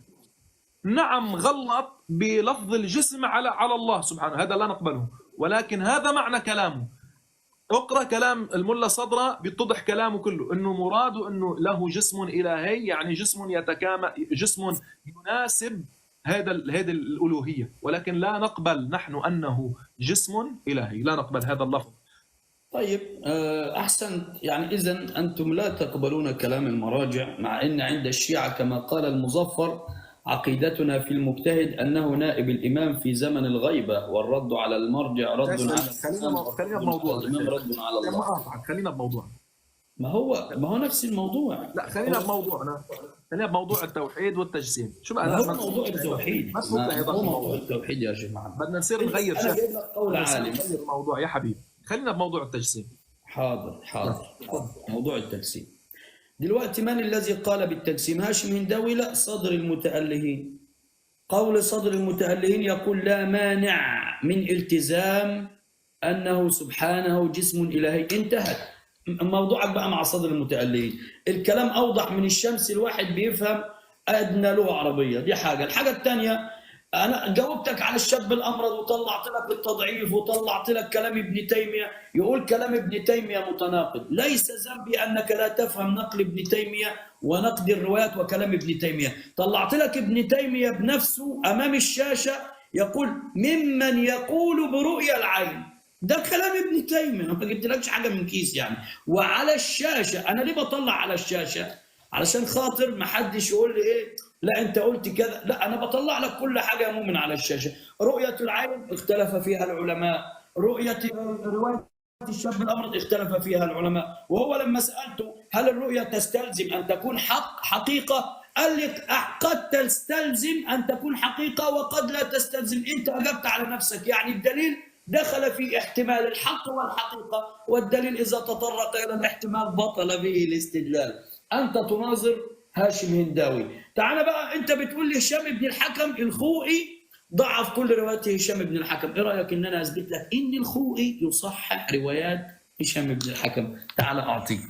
نعم غلط بلفظ الجسم على الله سبحانه، هذا لا نقبله، ولكن هذا معنى كلامه. اقرأ كلام الملا صدرة بيتضح كلامه كله، انه مراده انه له جسم إلهي، يعني جسم يتكامل، جسم يناسب هذا الألوهية، ولكن لا نقبل نحن أنه جسم إلهي، لا نقبل هذا اللفظ. طيب أحسنت. يعني إذن أنتم لا تقبلون كلام المراجع، مع أن عند الشيعة كما قال المظفر عقيدتنا في المجتهد أنه نائب الإمام في زمن الغيبة، والرد على المرجع رد على خلينا بموضوعنا. الإمام رد على ما الله. أقطعك، خلينا بموضوعنا. ما هو نفس الموضوع. لا خلينا بموضوعنا، خلينا بموضوع التوحيد والتجسيم. شو بقى؟ ما هو موضوع التوحيد، ما هو موضوع التوحيد يا جماعة. بدنا نصير نغير. أنا جايب لك قول عالم. نغير الموضوع يا حبيبي، خلينا بموضوع التجسيم. حاضر. موضوع التجسيم دلوقتي، من الذي قال بالتجسيم؟ هاشم هنداوي؟ لا، صدر المتألهين. قول صدر المتألهين يقول لا مانع من التزام أنه سبحانه جسم إلهي. انتهت. موضوعك بقى مع صدر المتألهين. الكلام أوضح من الشمس، الواحد بيفهم أدنى لغة عربية. دي حاجة. الحاجة الثانية، أنا جاوبتك على الشاب الأمرد وطلعت لك التضعيف وطلعت لك كلام ابن تيمية. يقول كلام ابن تيمية متناقض. ليس ذنبي أنك لا تفهم نقل ابن تيمية ونقد الروايات وكلام ابن تيمية. طلعت لك ابن تيمية بنفسه أمام الشاشة يقول ممن يقول برؤيا العين. ده كلام ابن تيمية، ما جبتلكش حاجة من كيس يعني. وعلى الشاشة. أنا ليه بطلع على الشاشة؟ علشان خاطر ما حدش يقول لي إيه لا انت قلت كذا. لا، انا بطلع لك كل حاجه يا مؤمن على الشاشه. رؤيه العين اختلف فيها العلماء، رؤيه روايه الشاب الامرد اختلف فيها العلماء. وهو لما سالته هل الرؤيه تستلزم ان تكون حقيقه، قال لك قد تستلزم ان تكون حقيقه وقد لا تستلزم. انت اجبت على نفسك. يعني الدليل دخل في احتمال الحق والحقيقه، والدليل اذا تطرق الى الاحتمال بطل به الاستدلال. انت تناظر هاشم هنداوي. تعال بقى، انت بتقول لي هشام بن الحكم الخوئي ضعف كل روايات هشام بن الحكم. ايه رايك ان انا اثبت لك ان الخوئي يصحح روايات هشام بن الحكم؟ تعال اعطيك.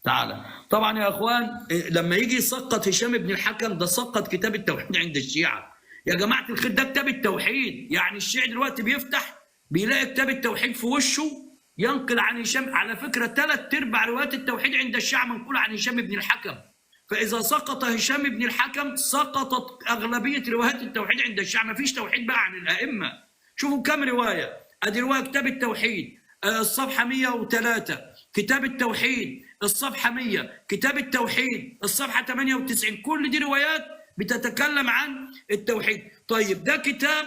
تعال. طبعا يا اخوان، لما يجي يسقط هشام بن الحكم، ده سقط كتاب التوحيد عند الشيعه. يا جماعه الخير، ده كتاب التوحيد. يعني الشيعي دلوقتي بيفتح بيلاقي كتاب التوحيد في وشه ينقل عن هشام. على فكره 3/4 روايات التوحيد عند الشيعه منقوله عن هشام بن الحكم. فإذا سقط هشام بن الحكم سقطت أغلبية روايات التوحيد عند الشيعة. ما فيش توحيد بقى عن الأئمة. شوفوا كم رواية. أدي رواية كتاب التوحيد الصفحة 103، كتاب التوحيد الصفحة 100، كتاب التوحيد الصفحة 98. كل دي روايات بتتكلم عن التوحيد. طيب، ده كتاب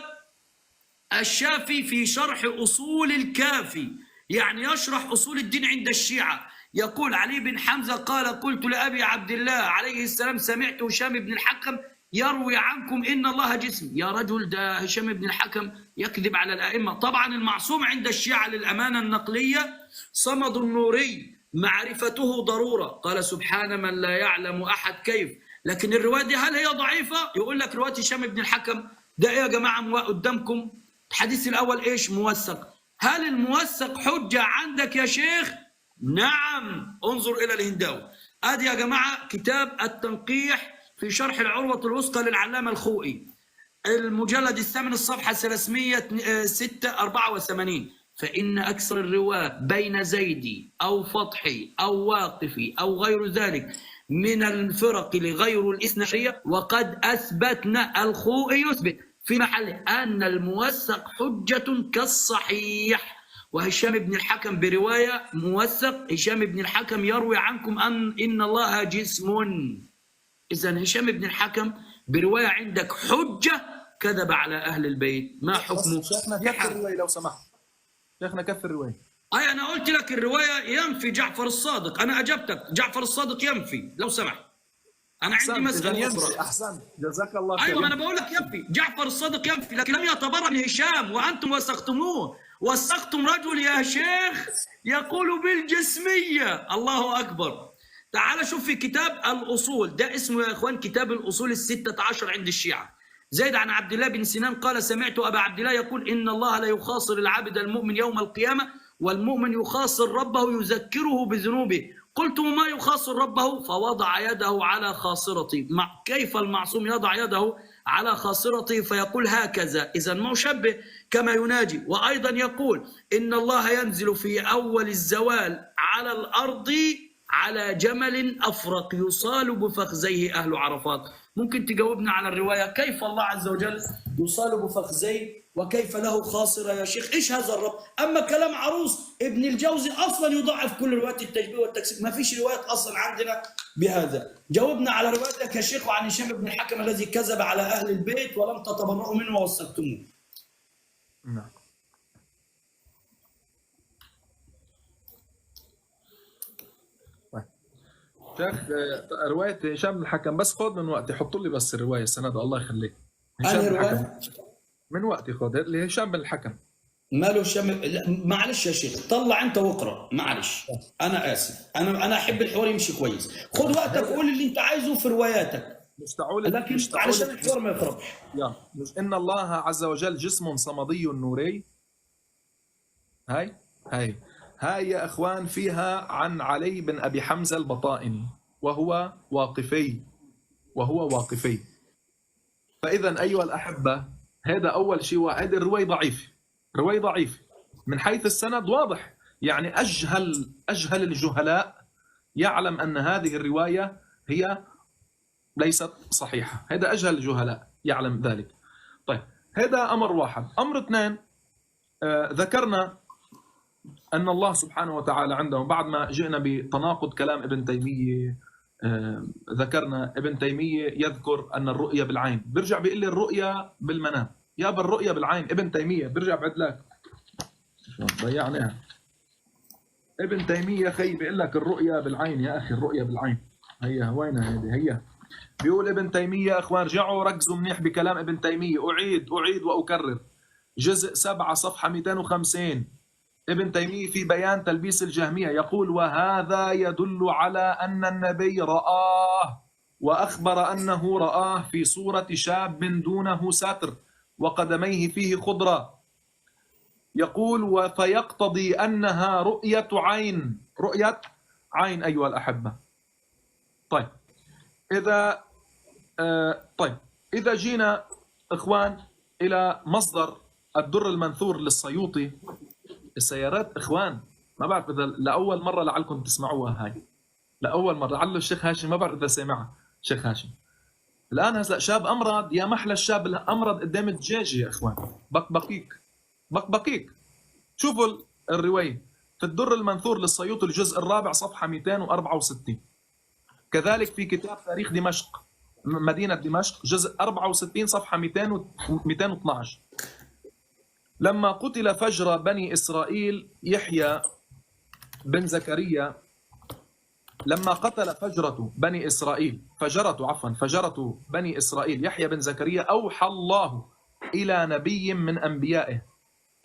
الشافي في شرح أصول الكافي، يعني يشرح أصول الدين عند الشيعة. يقول علي بن حمزة قال قلت لأبي عبد الله عليه السلام سمعت هشام بن الحكم يروي عنكم إن الله جسم. يا رجل، ده هشام بن الحكم يكذب على الأئمة. طبعا المعصوم عند الشيعة للأمانة النقلية صمد النوري معرفته ضرورة. قال سبحان من لا يعلم أحد كيف. لكن الرواية دي هل هي ضعيفة؟ يقول لك رواية هشام بن الحكم ده إيه يا جماعة قدامكم؟ الحديث الأول إيش؟ موثق. هل الموثق حجة عندك يا شيخ؟ نعم. انظر إلى الهنداوي. ادي يا جماعة كتاب التنقيح في شرح العروة الوثقى للعلامة الخوئي، المجلد الثامن الصفحة 384. فإن أكثر الرواة بين زيدي أو فتحي أو واقفي أو غير ذلك من الفرق لغير الإثنائية، وقد أثبتنا الخوئي يثبت في محله أن الموثق حجة كالصحيح. وهشام بن الحكم برواية موثق، هشام بن الحكم يروي عنكم إن الله جسم. إذن هشام بن الحكم برواية عندك حجة كذب على أهل البيت. ما حكمه؟ شيخنا كفر الرواية لو سمحت. شيخنا كفر الرواية. أي أنا قلت لك الرواية ينفي جعفر الصادق. أنا أجبتك جعفر الصادق ينفي لو سمحت. أنا عندي مسألة أخرى. أحسن، جزاك الله خير. أيوة، أنا بقول لك ينفي. جعفر الصادق ينفي، لكن لم يتبرأ من هشام وأنتم وثقتموه. وثقتم رجل يا شيخ يقول بالجسمية. الله أكبر. تعال شوف في كتاب الأصول، ده اسمه يا إخوان كتاب الأصول ال16 عند الشيعة. زيد عن عبد الله بن سنان قال سمعت أبا عبد الله يقول إن الله لا يخاصر العبد المؤمن يوم القيامة، والمؤمن يخاصر ربه يذكره بذنوبه. قلت ما يخاصر ربه؟ فوضع يده على خاصرته. كيف المعصوم يضع يده على خاصرته فيقول هكذا؟ إذا مشبه كما يناجي. وأيضا يقول إن الله ينزل في أول الزوال على الأرض على جمل أفرق يصال بفخذيه أهل عرفات. ممكن تجاوبنا على الرواية كيف الله عز وجل يصال بفخذيه وكيف له خاصرة يا شيخ؟ إيش هذا الرب؟ أما كلام عروس ابن الجوزي أصلا يضعف كل روايات التشبيه والتكسير، ما فيش روايات أصلا عندنا بهذا. جاوبنا على روايتك يا شيخ وعن هشام بن الحكم الذي كذب على أهل البيت ولم تتبرؤوا منه ووثقتموه. نعم. شيخ، رواية هشام بن الحكم بس خذ من وقتي، حطوا لي بس الرواية سند الله يخليك. هشام أنا بن الحكم رواية من وقتي خذ اللي هشام بن الحكم. ماله هشام؟ لا، معلش يا شيخ، طلع أنت واقرأ، معلش أنا آسف، أنا أحب الحوار يمشي كويس. خذ وقتك وقول اللي أنت عايزه في رواياتك، لكن علشان الحوار ما يخربش. مش إن الله عز وجل جسم صمدي نوري. هاي يا اخوان فيها عن علي بن ابي حمزه البطائني وهو واقفي. فاذا ايها الاحبه، هذا اول شيء. هذه الروايه ضعيفه من حيث السند، واضح يعني اجهل الجهلاء يعلم ان هذه الروايه هي ليست صحيحه. هذا اجهل الجهلاء يعلم ذلك. طيب، هذا امر واحد. امر اثنين، ذكرنا أن الله سبحانه وتعالى عنده، بعد ما جئنا بتناقض كلام ابن تيمية، ذكرنا ابن تيمية يذكر أن الرؤية بالعين، برجع بيقول لي الرؤية بالمنام. يا بالرؤية بالعين ابن تيمية، برجع بعد لك ضيعناها. ابن تيمية خي بيقول لك الرؤية بالعين يا أخي، الرؤية بالعين هي وينها هذه؟ هي بيقول ابن تيمية. أخوان رجعوا ركزوا منيح بكلام ابن تيمية، أعيد وأكرر، جزء 7 صفحة 250. ابن تيمية في بيان تلبيس الجهمية يقول: وهذا يدل على أن النبي رآه وأخبر أنه رآه في صورة شاب دونه ساتر وقدميه فيه خضرة. يقول: فيقتضي أنها رؤية عين أيها الأحبة. طيب، إذا جينا إخوان إلى مصدر الدر المنثور للسيوطي، السيارات إخوان، ما بعرف إذا لأول مرة لعلكم تسمعوها، هاي لأول مرة لعل الشيخ هاشم ما بعرف إذا سمعها. شيخ هاشم الآن هسه شاب أمرض، يا محلى الشاب الأمرض قدام الدجاجة يا إخوان، بقبقيك. شوفوا الرواية في الدر المنثور للسيوطي الجزء 4 صفحة 264. كذلك في كتاب تاريخ دمشق، مدينة دمشق، جزء 64 صفحة 212. لما قتل فجر بني إسرائيل يحيى بن زكريا، لما قتل فجرة بني إسرائيل يحيى بن زكريا، أوحى الله إلى نبي من أنبيائه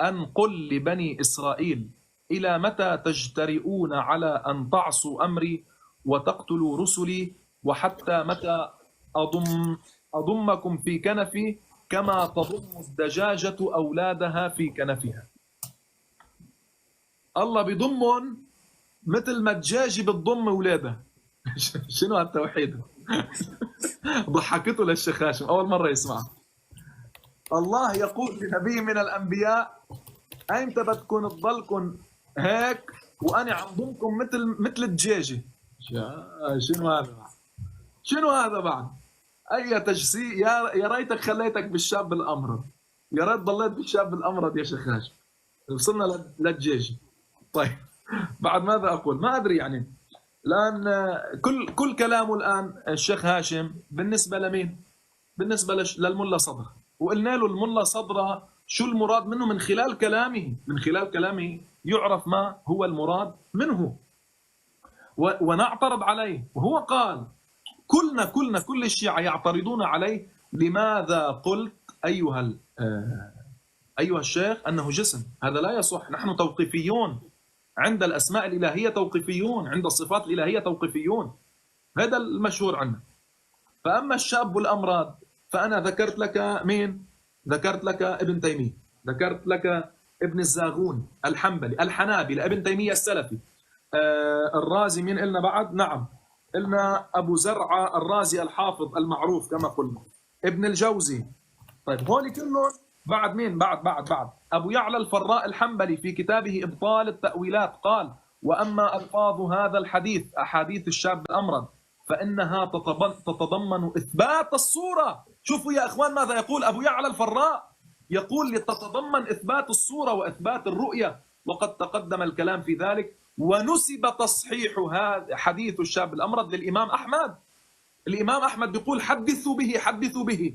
أن قل لبني إسرائيل: إلى متى تجترئون على أن تعصوا أمري وتقتلوا رسلي، وحتى متى أضمكم في كنفي كما تضم الدجاجة أولادها في كنفها. الله بيضمهم مثل ما الدجاجة بتضم أولادها. شنو هالتوحيد؟ ضحكته للشيخ هاشم أول مرة يسمع. الله يقول لنبي من الأنبياء: أيمتى بدكم تضلكم هيك وأنا عم ضمكم مثل الدجاجة؟ شنو هذا بعد؟ أي تجسيد! يا ريتك خليتك بالشاب الأمرض، يا ريت ضليت بالشاب الأمرض يا شيخ هاشم. وصلنا للدجاجة. طيب، بعد ماذا أقول؟ ما أدري يعني. الآن كل كلامه الآن الشيخ هاشم بالنسبة لمين؟ بالنسبة للملا صدر، وقلنا له الملا صدر شو المراد منه من خلال كلامه يعرف ما هو المراد منه ونعترض عليه. وهو قال: كل الشيعة يعترضون عليه. لماذا قلت أيها الشيخ أنه جسم؟ هذا لا يصح. نحن توقيفيون عند الأسماء الإلهية، توقيفيون عند الصفات الإلهية، توقيفيون. هذا المشهور عنا. فأما الشاب والأمراض فأنا ذكرت لك مين؟ ذكرت لك ابن تيمية، ذكرت لك ابن الزاغون الحنبلي، الحنابلة، ابن تيمية السلفي، الرازي. مين قلنا بعد؟ نعم، قلنا أبو زرعة الرازي الحافظ المعروف كما قلنا، ابن الجوزي. طيب، هول كلهم بعد مين؟ بعد أبو يعلى الفراء الحنبلي في كتابه إبطال التأويلات قال: وأما ألفاظ هذا الحديث، أحاديث الشاب الأمرض، فإنها تتضمن إثبات الصورة. شوفوا يا إخوان ماذا يقول أبو يعلى الفراء. يقول لتتضمن إثبات الصورة وإثبات الرؤية، وقد تقدم الكلام في ذلك. ونسب تصحيح هذا حديث الشاب الأمرد للإمام أحمد. الإمام أحمد يقول حدثوا به حدثوا به.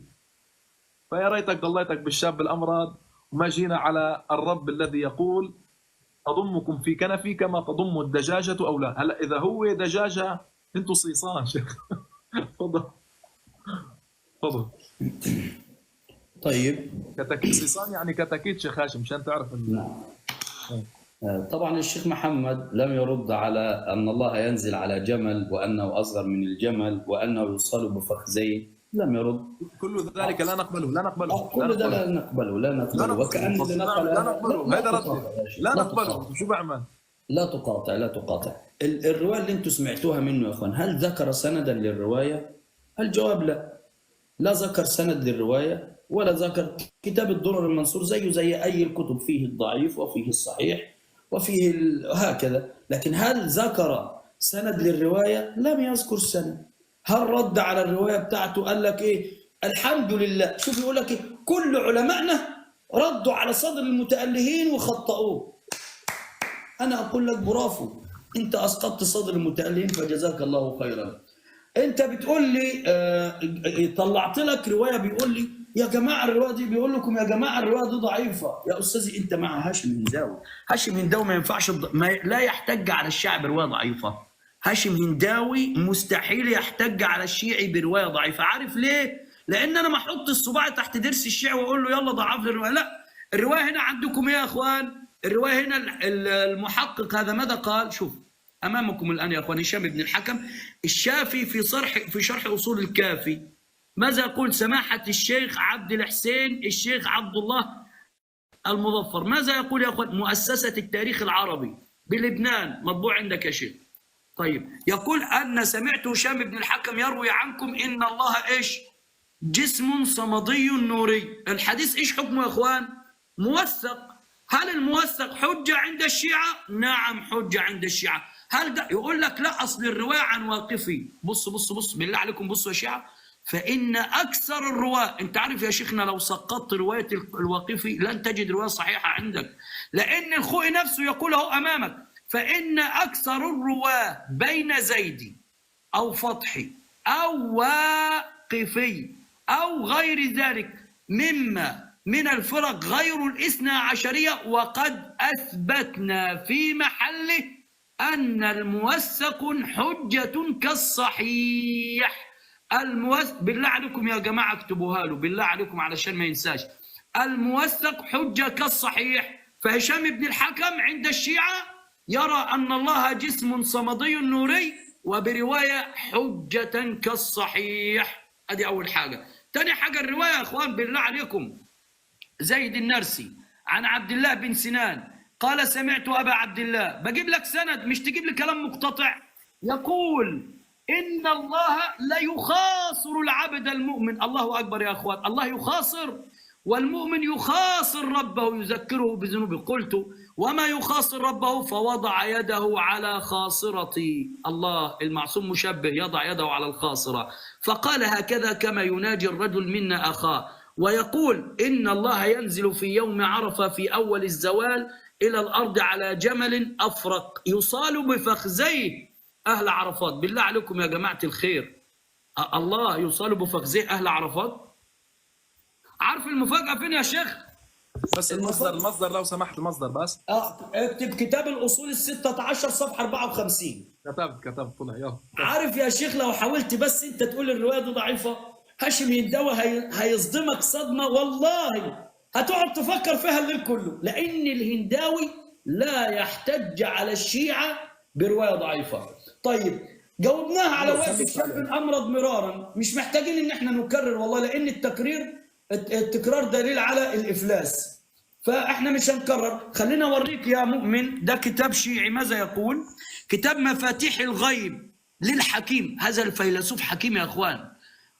فيا ريتك ضليتك بالشاب الأمرد وما جينا على الرب الذي يقول أضمكم في كنفي كما تضم الدجاجة أو لا. هلا إذا هو دجاجة أنتوا صيصان شيخ. تفضل تفضل. طيب. كتاكيت صيصان يعني كتاكيت شيخ هاشم مشان تعرف نعم. طبعا الشيخ محمد لم يرد على أن الله ينزل على جمل وأنه أصغر من الجمل وأنه يوصل بفخذين، لم يرد. كل ذلك لا نقبله لا نقبله. كل ده لا نقبله لا نقبله. وكأن اللي نقل لا نقبله. هذا رد لا نقبله. شو بعمل؟ لا تقاطع. الرواية اللي انتم سمعتوها منه يا اخوان، هل ذكر سندا للرواية؟ الجواب لا. لا ذكر سند للرواية ولا ذكر. كتاب الدرر المنصور زيه زي أي الكتب، فيه الضعيف وفيه الصحيح وفيه هكذا، لكن هل ذكر سند للرواية؟ لم يذكر سند. هل رد على الرواية بتاعته قال لك إيه؟ الحمد لله. شوف يقول لك إيه؟ كل علمائنا ردوا على صدر المتألهين وخطأوه. أنا أقول لك برافو، أنت أسقطت صدر المتألهين فجزاك الله خيرا. أنت بتقول لي طلعت لك رواية بيقول لي يا جماعة الرواية دي، بيقول لكم يا جماعة الرواية دي ضعيفة. يا أستاذي أنت مع هاشم هنداوي. هاشم هنداوي ما ينفعش لا يحتج على الشيعي برواية ضعيفة. هاشم هنداوي مستحيل يحتج على الشيعي برواية ضعيفة. عارف ليه؟ لأن أنا ما أحط الصباع تحت ضرس الشيعي وأقول له يلا ضعف لي الرواية. لا، الرواية هنا عندكم إيه يا إخوان؟ الرواية هنا المحقق هذا ماذا قال؟ شوف أمامكم الآن يا أخوان هشام بن الحكم الشافي في شرح أصول الكافي ماذا يقول؟ سماحة الشيخ عبد الحسين الشيخ عبد الله المظفر ماذا يقول يا أخوان؟ مؤسسة التاريخ العربي بلبنان، مطبوع عندك يا شيخ. طيب يقول أن سمعت هشام بن الحكم يروي عنكم إن الله إيش؟ جسم صمدي نوري. الحديث إيش حكمه يا أخوان؟ موثق. هل الموثق حجة عند الشيعة؟ نعم حجة عند الشيعة. هل ده يقول لك لا أصل الرواية عن واقفي؟ بص بالله عليكم بصوا يا شيعة، فإن أكثر الرواة، أنت عارف يا شيخنا لو سقطت رواية الواقفي لن تجد رواية صحيحة عندك، لأن الخوئي نفسه يقوله أمامك. فإن أكثر الرواة بين زيدي أو فتحي أو واقفي أو غير ذلك مما من الفرق غير الاثنى عشرية، وقد أثبتنا في محله أن الموثق حجة كالصحيح. بالله عليكم يا جماعة اكتبوها له بالله عليكم علشان ما ينساش. الموثق حجة كالصحيح. فهشام بن الحكم عند الشيعة يرى أن الله جسم صمدي نوري، وبرواية حجة كالصحيح. ادي أول حاجة. تاني حاجة الرواية يا أخوان بالله عليكم زيد النرسي عن عبد الله بن سنان قال سمعت أبا عبد الله. بجيب لك سند مش تجيب لي كلام مقتطع. يقول إن الله لا يخاصر العبد المؤمن. الله أكبر يا أخوان، الله يخاصر والمؤمن يخاصر ربه يذكره بذنوبه. قلت وما يخاصر ربه؟ فوضع يده على خاصرتي. الله المعصوم مشبه يضع يده على الخاصرة. فقال هكذا كما يناجي الرجل منا أخاه. ويقول إن الله ينزل في يوم عرفة في أول الزوال إلى الأرض على جمل أفرق يصال بفخذيه أهل عرفات. بالله عليكم يا جماعة الخير، الله يصال بفخذيه أهل عرفات؟ عارف المفاجأة فين يا شيخ؟ بس المصدر لو سمحت، المصدر بس. اكتب كتاب الأصول 16 صفحة 54. كتبت طلع يلا. عارف يا شيخ لو حاولت بس أنت تقول الرواية دي ضعيفة، هاشم هنداوي هيصدمك صدمة والله هتقعد تفكر فيها الليل كله، لأن الهنداوي لا يحتج على الشيعة برواية ضعيفة. طيب جاوبناها على رواية الشاب الأمرد مرارا، مش محتاجين إن احنا نكرر والله، لأن التكرار دليل على الإفلاس، فاحنا مش هنكرر. خلينا أوريك يا مؤمن، ده كتاب شيعي ماذا يقول؟ كتاب مفاتيح الغيب للحكيم، هذا الفيلسوف حكيم يا أخوان،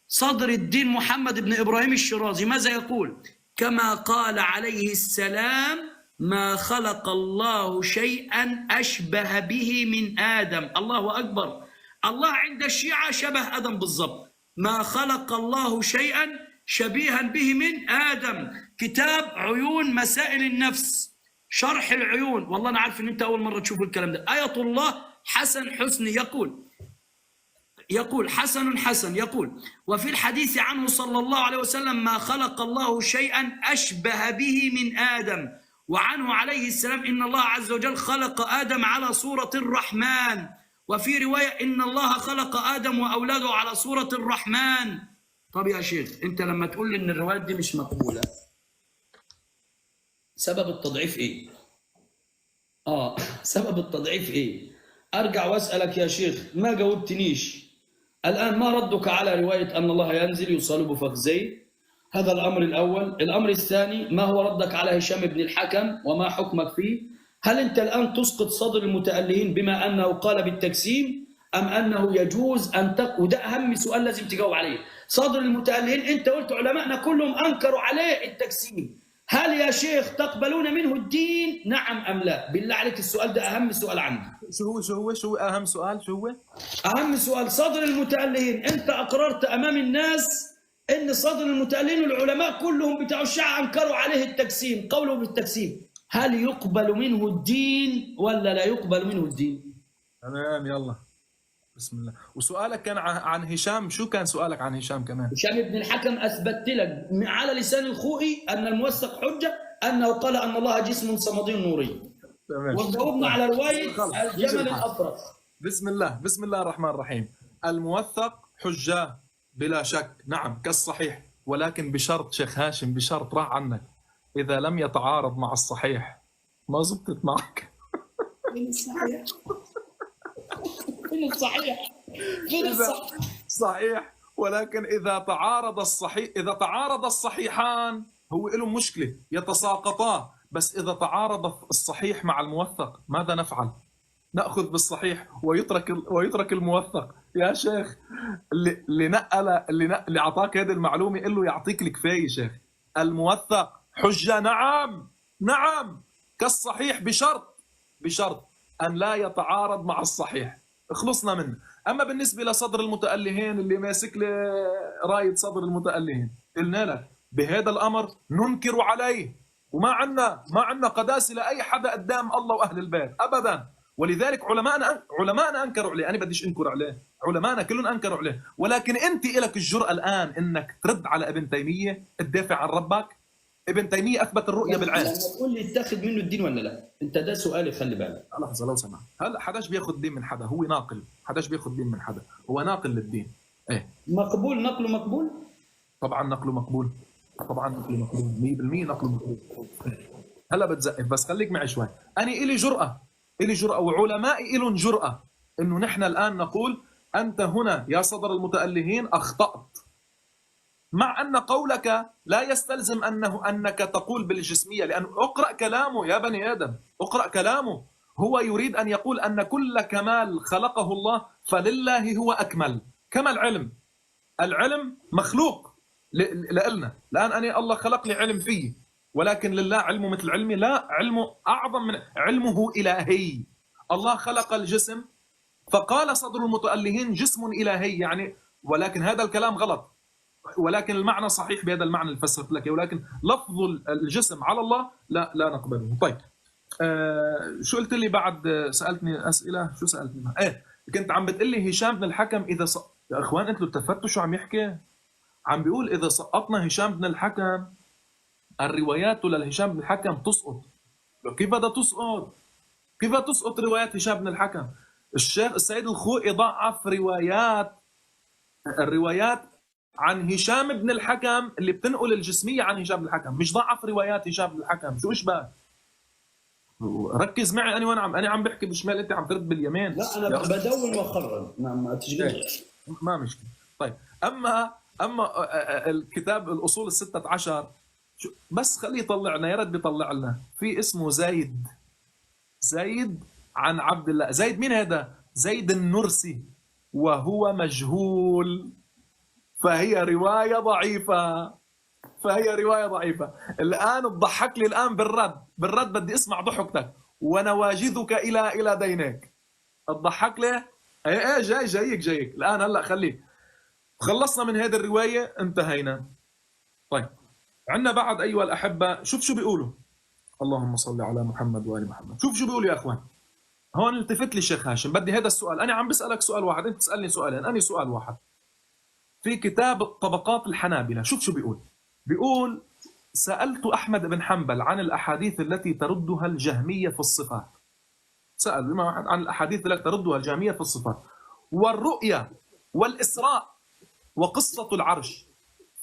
صدر الدين محمد بن إبراهيم الشيرازي. ماذا يقول؟ كما قال عليه السلام ما خلق الله شيئا أشبه به من آدم. الله أكبر. الله عند الشيعة شبه آدم بالضبط. ما خلق الله شيئا شبيها به من آدم. كتاب عيون مسائل النفس، شرح العيون. والله أنا عارف إن أنت أول مرة تشوف الكلام ده. آية الله حسن حسني يقول حسن يقول: وفي الحديث عنه صلى الله عليه وسلم: ما خلق الله شيئا أشبه به من آدم. وعنه عليه السلام: إن الله عز وجل خلق آدم على صورة الرحمن. وفي رواية: إن الله خلق آدم وأولاده على صورة الرحمن. طب يا شيخ، أنت لما تقول لي إن الروايات دي مش مقبولة، سبب التضعيف إيه؟ سبب التضعيف إيه؟ أرجع وأسألك يا شيخ، ما جاوبتنيش. الآن ما ردك على رواية أن الله ينزل يصلب فخذيه؟ هذا الأمر الأول. الأمر الثاني: ما هو ردك على هشام بن الحكم وما حكمك فيه؟ هل أنت الآن تسقط صدر المتألهين بما أنه قال بالتجسيم، أم أنه يجوز أن وده أهم سؤال لازم تجاوب عليه. صدر المتألهين أنت قلت علماءنا كلهم أنكروا عليه التجسيم، هل يا شيخ تقبلون منه الدين نعم أم لا؟ بالله عليك السؤال ده أهم سؤال عندي. شو هو أهم سؤال؟ شو هو؟ أهم سؤال صدر المتألهين. أنت أقررت أمام الناس إن صدر المتألهين والعلماء كلهم بتاع الشيعة أنكروا عليه التجسيم، قوله بالتجسيم. هل يقبل منه الدين ولا لا يقبل منه الدين؟ تمام، يلا بسم الله. وسؤالك كان عن هشام، شو كان سؤالك عن هشام كمان؟ هشام بن الحكم أثبت لك على لسان الخوئي أن الموثق حجة أنه قال أن الله جسم صمدي نوري. تمام. وجاوبنا على رواية الجمل الأفرق. بسم الله الرحمن الرحيم. الموثق حجة بلا شك، نعم كالصحيح، ولكن بشرط شيخ هاشم، بشرط راح عنك، إذا لم يتعارض مع الصحيح. ما زبطت معك. من الصحيح؟ من الصحيح؟ من الصحيح؟ صحيح، ولكن إذا تعارض الصحيحان هو له مشكلة، يتساقطا. بس إذا تعارض الصحيح مع الموثق ماذا نفعل؟ نأخذ بالصحيح ويترك الموثق. يا شيخ، اللي أعطاك هذه المعلومة قل له يعطيك الكفاية. شيخ، الموثق حجة، نعم كالصحيح، بشرط أن لا يتعارض مع الصحيح. خلصنا منه. أما بالنسبة لصدر المتألهين اللي ماسك لي راية صدر المتألهين، قلنا لك بهذا الأمر ننكر عليه، وما عنا قداسة لأي حدا قدام الله وأهل البيت أبدا. ولذلك علماءنا أنكروا عليه. أنا بديش أنكر عليه، علماءنا كلهم أنكروا عليه. ولكن أنت إلك الجرأة الآن إنك ترد على ابن تيمية، تدافع عن ربك. ابن تيمية أثبت الرؤية بالعين. لما تقول لي اتخذ منه الدين ولا لا، أنت ده سؤالي، خلي بالك. لحظة لو سمحت، هلا حداش بياخذ دين من حدا، هو ناقل. حداش بياخذ دين من حدا، هو ناقل للدين. إيه، مقبول، نقله مقبول. طبعا نقله مقبول، 100% نقله مقبول. هلا بتزقف، بس خليك معي شوي. أنا إلي جرأة وعلمائي إلهم جرأة إنه نحن الآن نقول أنت هنا يا صدر المتألهين أخطأت، مع أن قولك لا يستلزم أنك تقول بالجسمية. لأن اقرأ كلامه يا بني آدم، اقرأ كلامه. هو يريد أن يقول أن كل كمال خلقه الله فلله هو أكمل. كما العلم مخلوق لنا. الآن أنا الله خلق لي علم فيه، ولكن لله علمه مثل علمي؟ لا، علمه أعظم من علمه، إلهي. الله خلق الجسم فقال صدر المتألهين جسم إلهي يعني، ولكن هذا الكلام غلط. ولكن المعنى صحيح بهذا المعنى اللي فسرت لك، ولكن لفظ الجسم على الله لا نقبله. طيب، شو قلت لي بعد؟ سألتني أسئلة. شو سألتني؟ كنت عم بتقول لي هشام بن الحكم إذا يا إخوان أنتوا التفتوا شو عم يحكي؟ عم بيقول إذا سقطنا هشام بن الحكم، الروايات لهشام بن الحكم تسقط. كيف بدها تسقط؟ كيف تسقط روايات هشام بن الحكم؟ الشيخ السيد الخوئي ضعف الروايات عن هشام بن الحكم اللي بتنقل الجسمية عن هشام بن الحكم، مش ضعف روايات هشام بن الحكم. شو إشباه؟ ركز معي. أنا عم بحكي بالشمال، أنت عم ترد باليمين. لا، أنا بدون وأخرج، ما تشغلش. ما مشكلة. طيب، أما الكتاب الأصول ال16، بس خليه يطلع لنا، يا ريت بيطلع لنا. في اسمه زيد عن عبد الله. زيد مين هذا؟ زيد النرسي، وهو مجهول، فهي رواية ضعيفة. الآن تضحك لي الآن بالرد بدي اسمع ضحكتك ونواجذك إلى دينك. تضحك لي؟ ايه جايك الآن. هلا خليك. خلصنا من هذه الرواية، انتهينا. طيب عندنا بعد أيها الأحبة، شوف شو بيقولوا. اللهم صل على محمد وآل محمد. شوف شو بيقولوا يا أخوان. هون التفت لي الشيخ هاشم، بدي هذا السؤال، أنا عم بسألك سؤال واحد، أنت تسألني سؤالين، أنا سؤال واحد. في كتاب طبقات الحنابلة شوف شو بيقول. بيقول: سألت أحمد بن حنبل عن الأحاديث التي تردها الجهمية في الصفات. سأل الإمام أحمد عن الأحاديث التي تردها الجهمية في الصفات والرؤيا والإسراء وقصة العرش،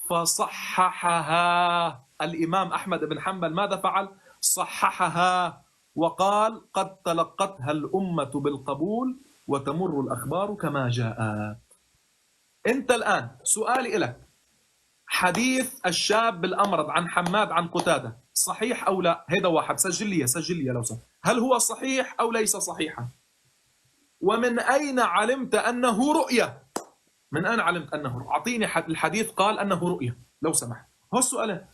فصححها الإمام أحمد بن حنبل. ماذا فعل؟ صححها وقال: قد تلقتها الأمة بالقبول وتمر الأخبار كما جاءت. أنت الآن سؤالي لك، حديث الشاب الأمرض عن حماد عن قتادة صحيح أو لا؟ هذا واحد، سجل لي لو سمحت. هل هو صحيح أو ليس صحيحا؟ ومن أين علمت أنه رؤية؟ من أين علمت أنه رؤية؟ أعطيني الحديث قال أنه رؤية لو سمحت. هو السؤال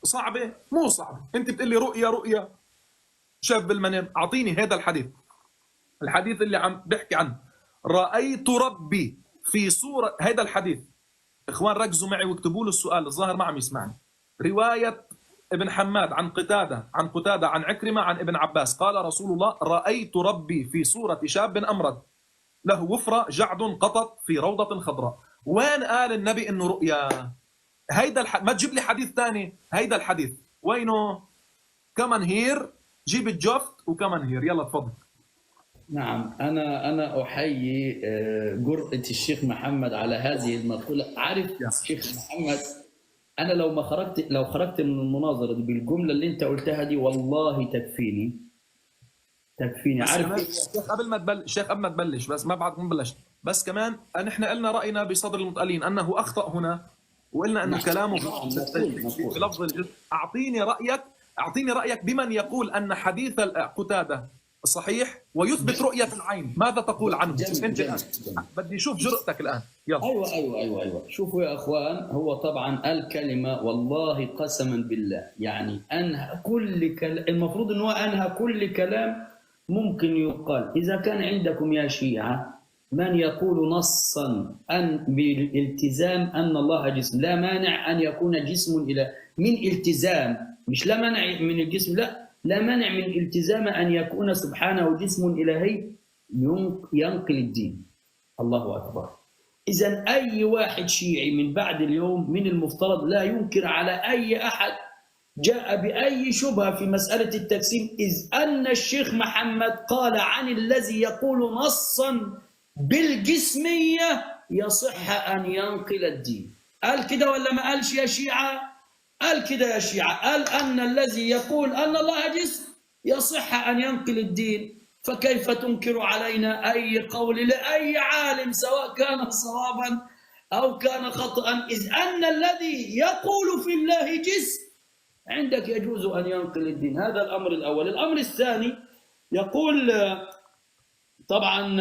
صعبة؟ مو صعبة. أنت بتقول لي رؤية شاف بالمنام. أعطيني هذا الحديث اللي عم بحكي عنه. رأيت ربي في صورة، هذا الحديث إخوان ركزوا معي واكتبوا له السؤال، الظاهر ما عم يسمعني. رواية ابن حماد عن قتادة عن عكرمة عن ابن عباس قال رسول الله: رأيت ربي في صورة شاب أمرد له وفرة جعد قطط في روضة خضراء. وين قال النبي إنه رؤيا؟ هيدا ما تجيب لي حديث ثاني. هيدا الحديث وينه؟ كمان هير، جيب الجفت وكمان هير. يلا تفضل. نعم، أنا أحيي جرأة الشيخ محمد على هذه المقولة. عارف يا شيخ محمد، أنا لو خرجت من المناظرة دي بالجملة اللي أنت قلتها دي والله تكفيني. عارف الشيخ قبل ما تبلش بس ما بعد ما بلشت، بس كمان نحن قلنا رأينا بصدر المتقالين أنه أخطأ هنا، وقلنا أنه كلامه في لفظ الجزء. أعطيني رأيك بمن يقول أن حديث قتادة صحيح ويثبت رؤية العين. ماذا تقول عنه؟ انت الآن بدي اشوف جرأتك الآن. يلا. ايوه شوفوا يا اخوان، هو طبعا الكلمة والله قسما بالله يعني انهى كل كلام، المفروض ان هو انهى كل كلام ممكن يقال. اذا كان عندكم يا شيعة من يقول نصا ان بالالتزام ان الله جسم، لا مانع ان يكون جسم الى من التزام، مش لا مانع من الجسم، لا مانع من التزام أن يكون سبحانه جسم إلهي ينقل الدين. الله أكبر. إذن أي واحد شيعي من بعد اليوم من المفترض لا ينكر على أي أحد جاء بأي شبهة في مسألة التقسيم، إذ أن الشيخ محمد قال عن الذي يقول نصا بالجسمية يصح أن ينقل الدين. قال كده ولا ما قالش يا شيعة؟ قال كده يا شيعة، قال أن الذي يقول أن الله جسم يصح أن ينقل الدين. فكيف تنكر علينا أي قول لأي عالم سواء كان صوابا أو كان خطأ، إذ أن الذي يقول في الله جسم عندك يجوز أن ينقل الدين. هذا الأمر الأول. الأمر الثاني يقول طبعا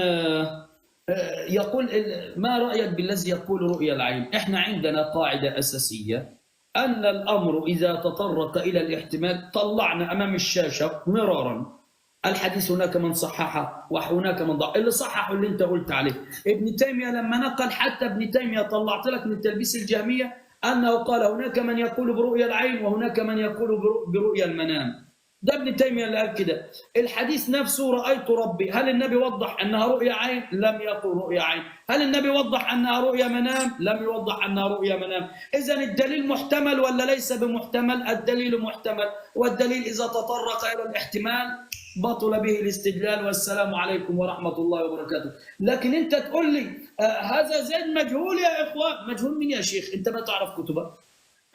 يقول ما رأيك بالذي يقول رؤيا العين؟ إحنا عندنا قاعدة أساسية أن الأمر إذا تطرق إلى الاحتمال، طلعنا أمام الشاشة مرارا الحديث، هناك من صححه وهناك من ضعف. اللي صححه اللي أنت قلت عليه ابن تيمية لما نقل، حتى ابن تيمية طلعت لك من تلبيس الجهمية أنه قال هناك من يقول برؤيا العين وهناك من يقول برؤيا المنام. ده ابن تيمية اللي قال كده. الحديث نفسه رأيت ربي، هل النبي وضح أنها رؤيا عين؟ لم يقل رؤيا عين. هل النبي وضح أنها رؤيا منام؟ لم يوضح أنها رؤيا منام. إذن الدليل محتمل ولا ليس بمحتمل؟ الدليل محتمل، والدليل إذا تطرق إلى الاحتمال بطل به الاستدلال. والسلام عليكم ورحمة الله وبركاته. لكن أنت تقول لي هذا زيد مجهول يا إخوان. مجهول من يا شيخ؟ أنت ما تعرف كتبه.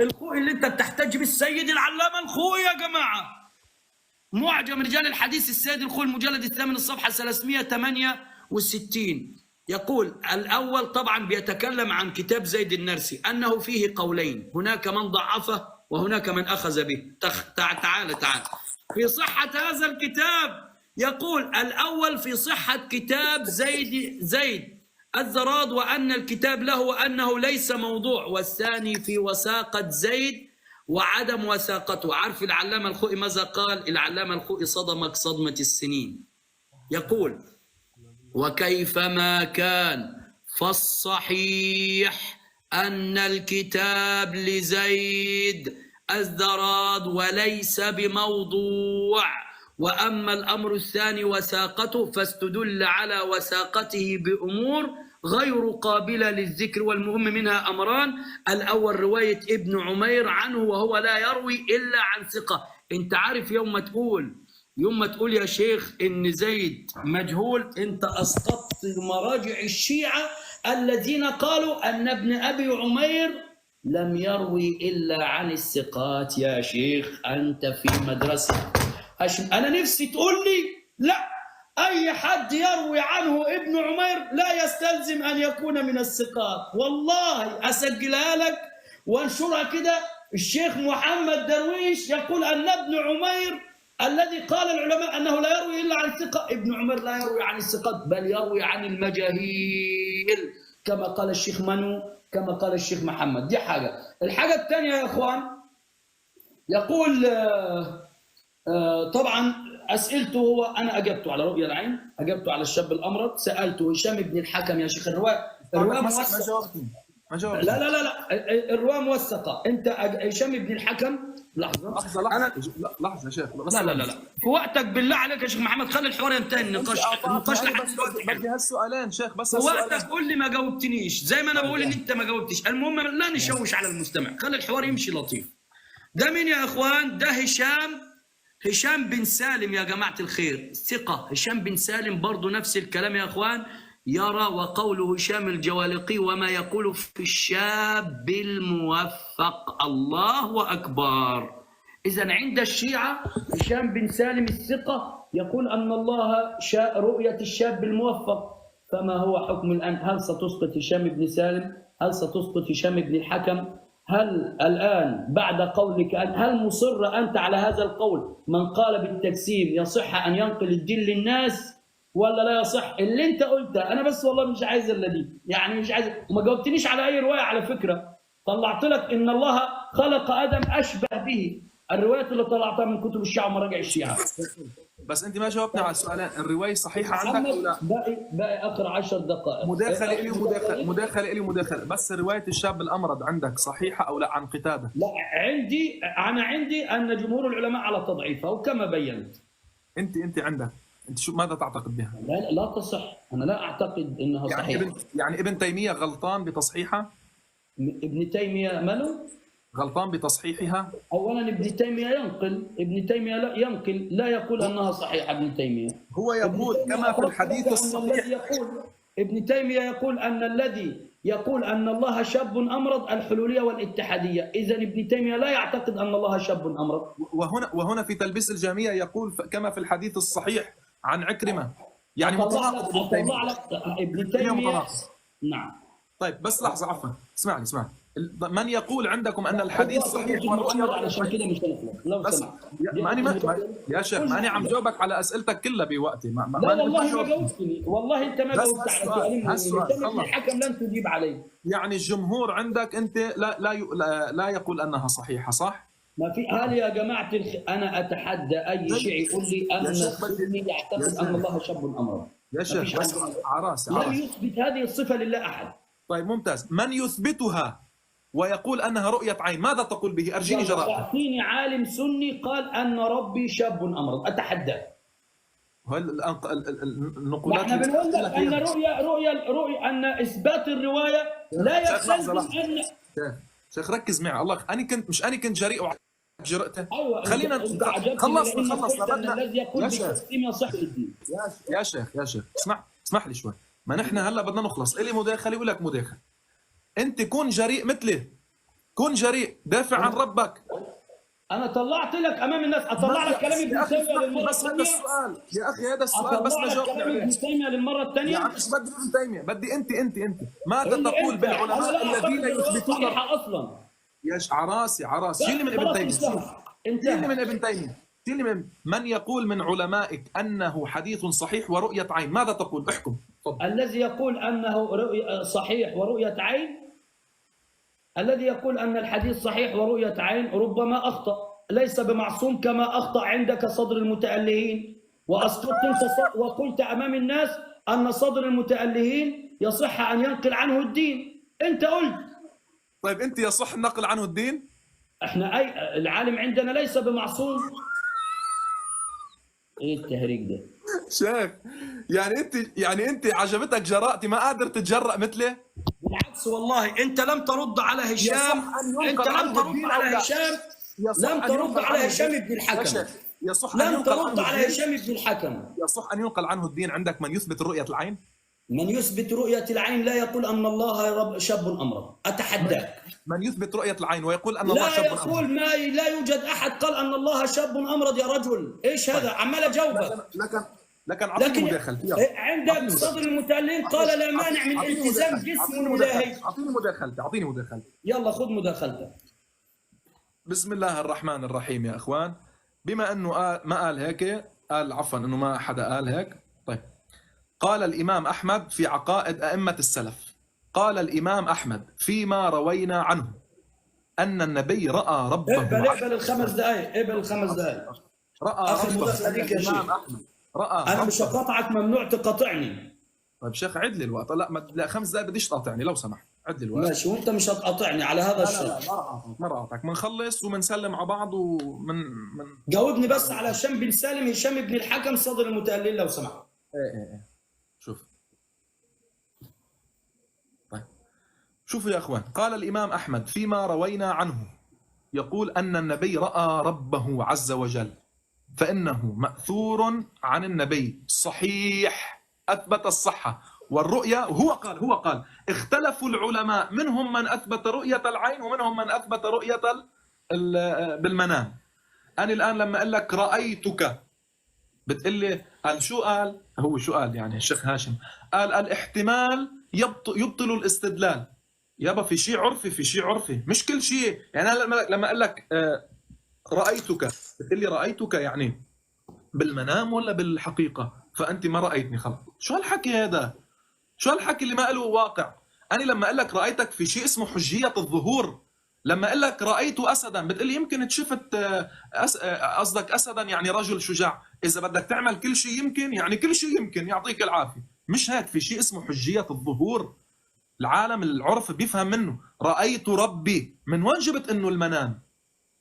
الخوئي اللي أنت بتحتج بالسيد العلامة الخوئي يا جماعة، معجم رجال الحديث السيد الخوئي المجلد 8 الصفحة 368 يقول الأول طبعا بيتكلم عن كتاب زيد النرسي أنه فيه قولين، هناك من ضعفه وهناك من أخذ به. تعال في صحة هذا الكتاب يقول الأول في صحة كتاب زيد الزراد وأن الكتاب له وأنه ليس موضوع، والثاني في وثاقة زيد وعدم وثاقته. عارف العلامة الخوئي ماذا قال؟ العلامة الخوئي صدمك صدمة السنين. يقول وكيفما كان فالصحيح أن الكتاب لزيد الزراد وليس بموضوع. وأما الأمر الثاني وثاقته فاستدل على وثاقته بأمور غير قابلة للذكر، والمهم منها أمران: الأول رواية ابن عمير عنه وهو لا يروي إلا عن ثقة. أنت عارف يوم ما تقول يا شيخ إن زيد مجهول، أنت أسقطت مراجع الشيعة الذين قالوا أن ابن أبي عمير لم يروي إلا عن الثقات. يا شيخ أنت في مدرسة. أنا نفسي تقول لي لا، أي حد يروي عنه ابن عمير لا يستلزم أن يكون من الثقات. والله أسجلها لك وانشرها كده. الشيخ محمد درويش يقول أن ابن عمير الذي قال العلماء أنه لا يروي إلا عن ثقة، ابن عمير لا يروي عن الثقات بل يروي عن المجاهيل، كما قال الشيخ منو، كما قال الشيخ محمد. دي حاجة. الحاجة الثانية يا إخوان، يقول طبعا أسئلته هو أنا أجبته على رؤيا العين، أجبته على الشاب الأمرد، سألته هشام بن الحكم يا شيخ الرواية موثقة. ما جاوبتني. لا الرواية موثقة. أنت هشام بن الحكم لحظة لحظة يا شيخ. لا في وقتك بالله عليك يا شيخ محمد، خلي الحوار ينتهي. النقاش لحد دلوقتي بدي هالسؤالين شيخ بس. في وقتك قول لي ما جاوبتنيش زي ما أنا بقول إن أنت ما جاوبتش. المهم لا نشوش على المستمع، خلي الحوار يمشي لطيف. ده مين يا إخوان؟ ده هشام بن سالم يا جماعة الخير، ثقة. هشام بن سالم برضو نفس الكلام يا أخوان، يرى. وقول هشام الجوالقي وما يقول في الشاب الموفق. الله أكبر. إذن عند الشيعة هشام بن سالم الثقة يقول أن الله شاء رؤية الشاب الموفق. فما هو حكم الآن؟ هل ستسقط هشام بن سالم؟ هل ستسقط هشام بن الحكم؟ هل الآن بعد قولك هل مصر أنت على هذا القول؟ من قال بالتجسيم يصح أن ينقل الدين للناس ولا لا يصح؟ اللي أنت قلته أنا بس والله مش عايز إلا دي، يعني مش عايز. وما جاوبتنيش على أي رواية على فكرة. طلعت لك إن الله خلق آدم أشبه به، الروايات اللي طلعتها من كتب الشيعة ومراجع الشيعة. بس انت ما جاوبتني على السؤالين. الروايه صحيحه عندك او لا؟ باقي اخر 10 دقائق. مداخله الي ومداخله. بس روايه الشاب الامرد عندك صحيحه او لا عن قتاده؟ لا عندي ان جمهور العلماء على تضعيفها وكما بينت. انت عندك انت شو ماذا تعتقد بها؟ لا تصح. انا لا اعتقد انها صحيحه. يعني ابن تيميه غلطان بتصحيحها؟ ابن تيميه ماله؟ غلطان بتصحيحها؟ اولا ابن تيميه لا ينقل، لا يقول انها صحيحه. ابن تيميه هو يقول كما في الحديث الصحيح. ابن تيميه يقول ان الذي يقول ان الله شاب امرض الحلوليه والاتحاديه. اذا ابن تيميه لا يعتقد ان الله شاب امرض. وهنا في تلبيس الجاميه يقول كما في الحديث الصحيح عن عكرمه، يعني متناقض. ابن تيميه نعم. طيب بس لحظه، عفوا اسمعني. من يقول عندكم ان الحديث صحيح علشان كده مش هنخلص لو سمحت. يا شيخ ماني عم جاوبك على اسئلتك كلها بوقتي. لا والله ما جاوبتني، والله انت ما جاوبت على سؤالين. الحكم لن تجيب عليه. يعني الجمهور عندك انت لا يقول انها صحيحه، صح؟ ما في. هل يا جماعه انا اتحدى اي شيء يقول لي ان السني يعتقد ان الله شاب امرض. يا شيخ بس عراسي لم يثبت هذه الصفه لله احد. طيب ممتاز. من يثبتها ويقول انها رؤيه عين ماذا تقول به؟ ارجيني جرأة. اعطيني عالم سني قال ان ربي شاب امرض، اتحداه. النقولات احنا بنقول لك ان رؤيا ان اثبات الروايه لا يستلزم ان. شيخ ركز معي الله. انا كنت جريء جرأته. أيوة. خلينا خلصنا الذي يقول بالتسليم يصح الدين. يا شيخ اسمح لي شوي. ما نحن هلا بدنا نخلص. الي مداخله ولك مداخله. انت كن جريء مثلي، كن جريء، دافع عن ربك. انا طلعت لك امام الناس، اطلع لك كلام ابن تيميه للمره الثانيه. بس هذا السؤال يا اخي، هذا السؤال بس ما جاوبت عليه. ابن تيميه للمره الثانيه. يا عم مش بدي ابن تيميه، بدي انت ماذا تقول بالعلماء الذين يثبتون اصلا؟ يا عراسي شيلي من ابن تيميه. شيلي من يقول من علمائك انه حديث صحيح ورؤيه عين، ماذا تقول؟ احكم. الذي يقول انه صحيح ورؤيه عين، الذي يقول أن الحديث صحيح ورؤية عين ربما أخطأ، ليس بمعصوم كما أخطأ عندك صدر المتألهين. وأسقطت وقلت أمام الناس أن صدر المتألهين يصح أن ينقل عنه الدين. أنت قلت طيب انت يصح النقل عنه الدين؟ احنا اي العالم عندنا ليس بمعصوم. ايه التهريج ده؟ شيخ، يعني انت عجبتك جرأتي ما قادر تتجرأ مثلي؟ بالعكس والله، انت لم ترد على هشام. يصح أن ينقل انت لم عنه ترد الدين أو على لا؟ هشام. يصح لم أن ترد ينقل على عنه هشام الدين؟ بن يا الحكم. شيخ، يصح أن لم ينقل ترد عنه على الدين؟ هشام بن الحكم. يصح أن ينقل عنه الدين عندك من يثبت رؤية العين؟ من يثبت رؤية العين لا يقول أن الله رب شاب أمرض، أتحداك. من يثبت رؤية العين ويقول أن الله لا شاب يقول أمرض؟ لا يوجد أحد قال أن الله شاب أمرض يا رجل. إيش هذا؟ عمال أجاوبك. لكن أعطيني لكن مداخلتي. عندك صدر المتألين قال لا مانع من التزام جسم إلهي. أعطيني مداخلتي. يلا خذ مداخلتك. بسم الله الرحمن الرحيم يا اخوان. بما انه ما قال هيك، قال عفوا انه ما حدا قال هيك. طيب، قال الامام احمد في عقائد ائمه السلف، قال الامام احمد فيما روينا عنه ان النبي راى ربه. اقبل الخمس دقائق. راى اخر ربه. مداخله ليك يا شيخ. الامام احمد راى انا مش هقاطعك، ممنوع تقاطعني. طيب شيخ عد لي الوقت. لا 5 دقائق بديش تقاطعني لو سمحت، عد لي الوقت. ماشي، وانت مش هتقاطعني على هذا الشيء. ما راح اقاطعك. بنخلص وبنسلم على بعض ومن جاوبني بس على هشام بن سالم، هشام بن الحكم صدر المتألين لو سمحت. ايه شوف. طيب شوفوا يا اخوان، قال الامام احمد فيما روينا عنه يقول ان النبي راى ربه عز وجل، فانه ماثور عن النبي صحيح اثبت الصحه والرؤيه. هو قال اختلفوا العلماء، منهم من اثبت رؤيه العين ومنهم من اثبت رؤيه بالمنام. انا الان لما اقول لك رايتك بتقول لي قال شو قال؟ هو شو قال يعني الشيخ هاشم؟ قال الاحتمال يبطل الاستدلال. يابا في شيء عرفي، مش كل شيء. يعني انا لما اقول لك رايتك بتقول لي رايتك يعني بالمنام ولا بالحقيقه؟ فانت ما رايتني. خلص، شو هالحكي هذا؟ شو هالحكي اللي ما له واقع؟ انا لما اقول لك رايتك في شيء اسمه حجيه الظهور. لما اقول لك رايت اسدا بتقول لي يمكن شفت قصدك اسدا يعني رجل شجاع. اذا بدك تعمل كل شيء يمكن، يعني كل شيء يمكن، يعطيك العافيه. مش هيك، في شيء اسمه حجيه الظهور. العالم العرف بيفهم منه. رايت ربي، من وين جبت انه المنام؟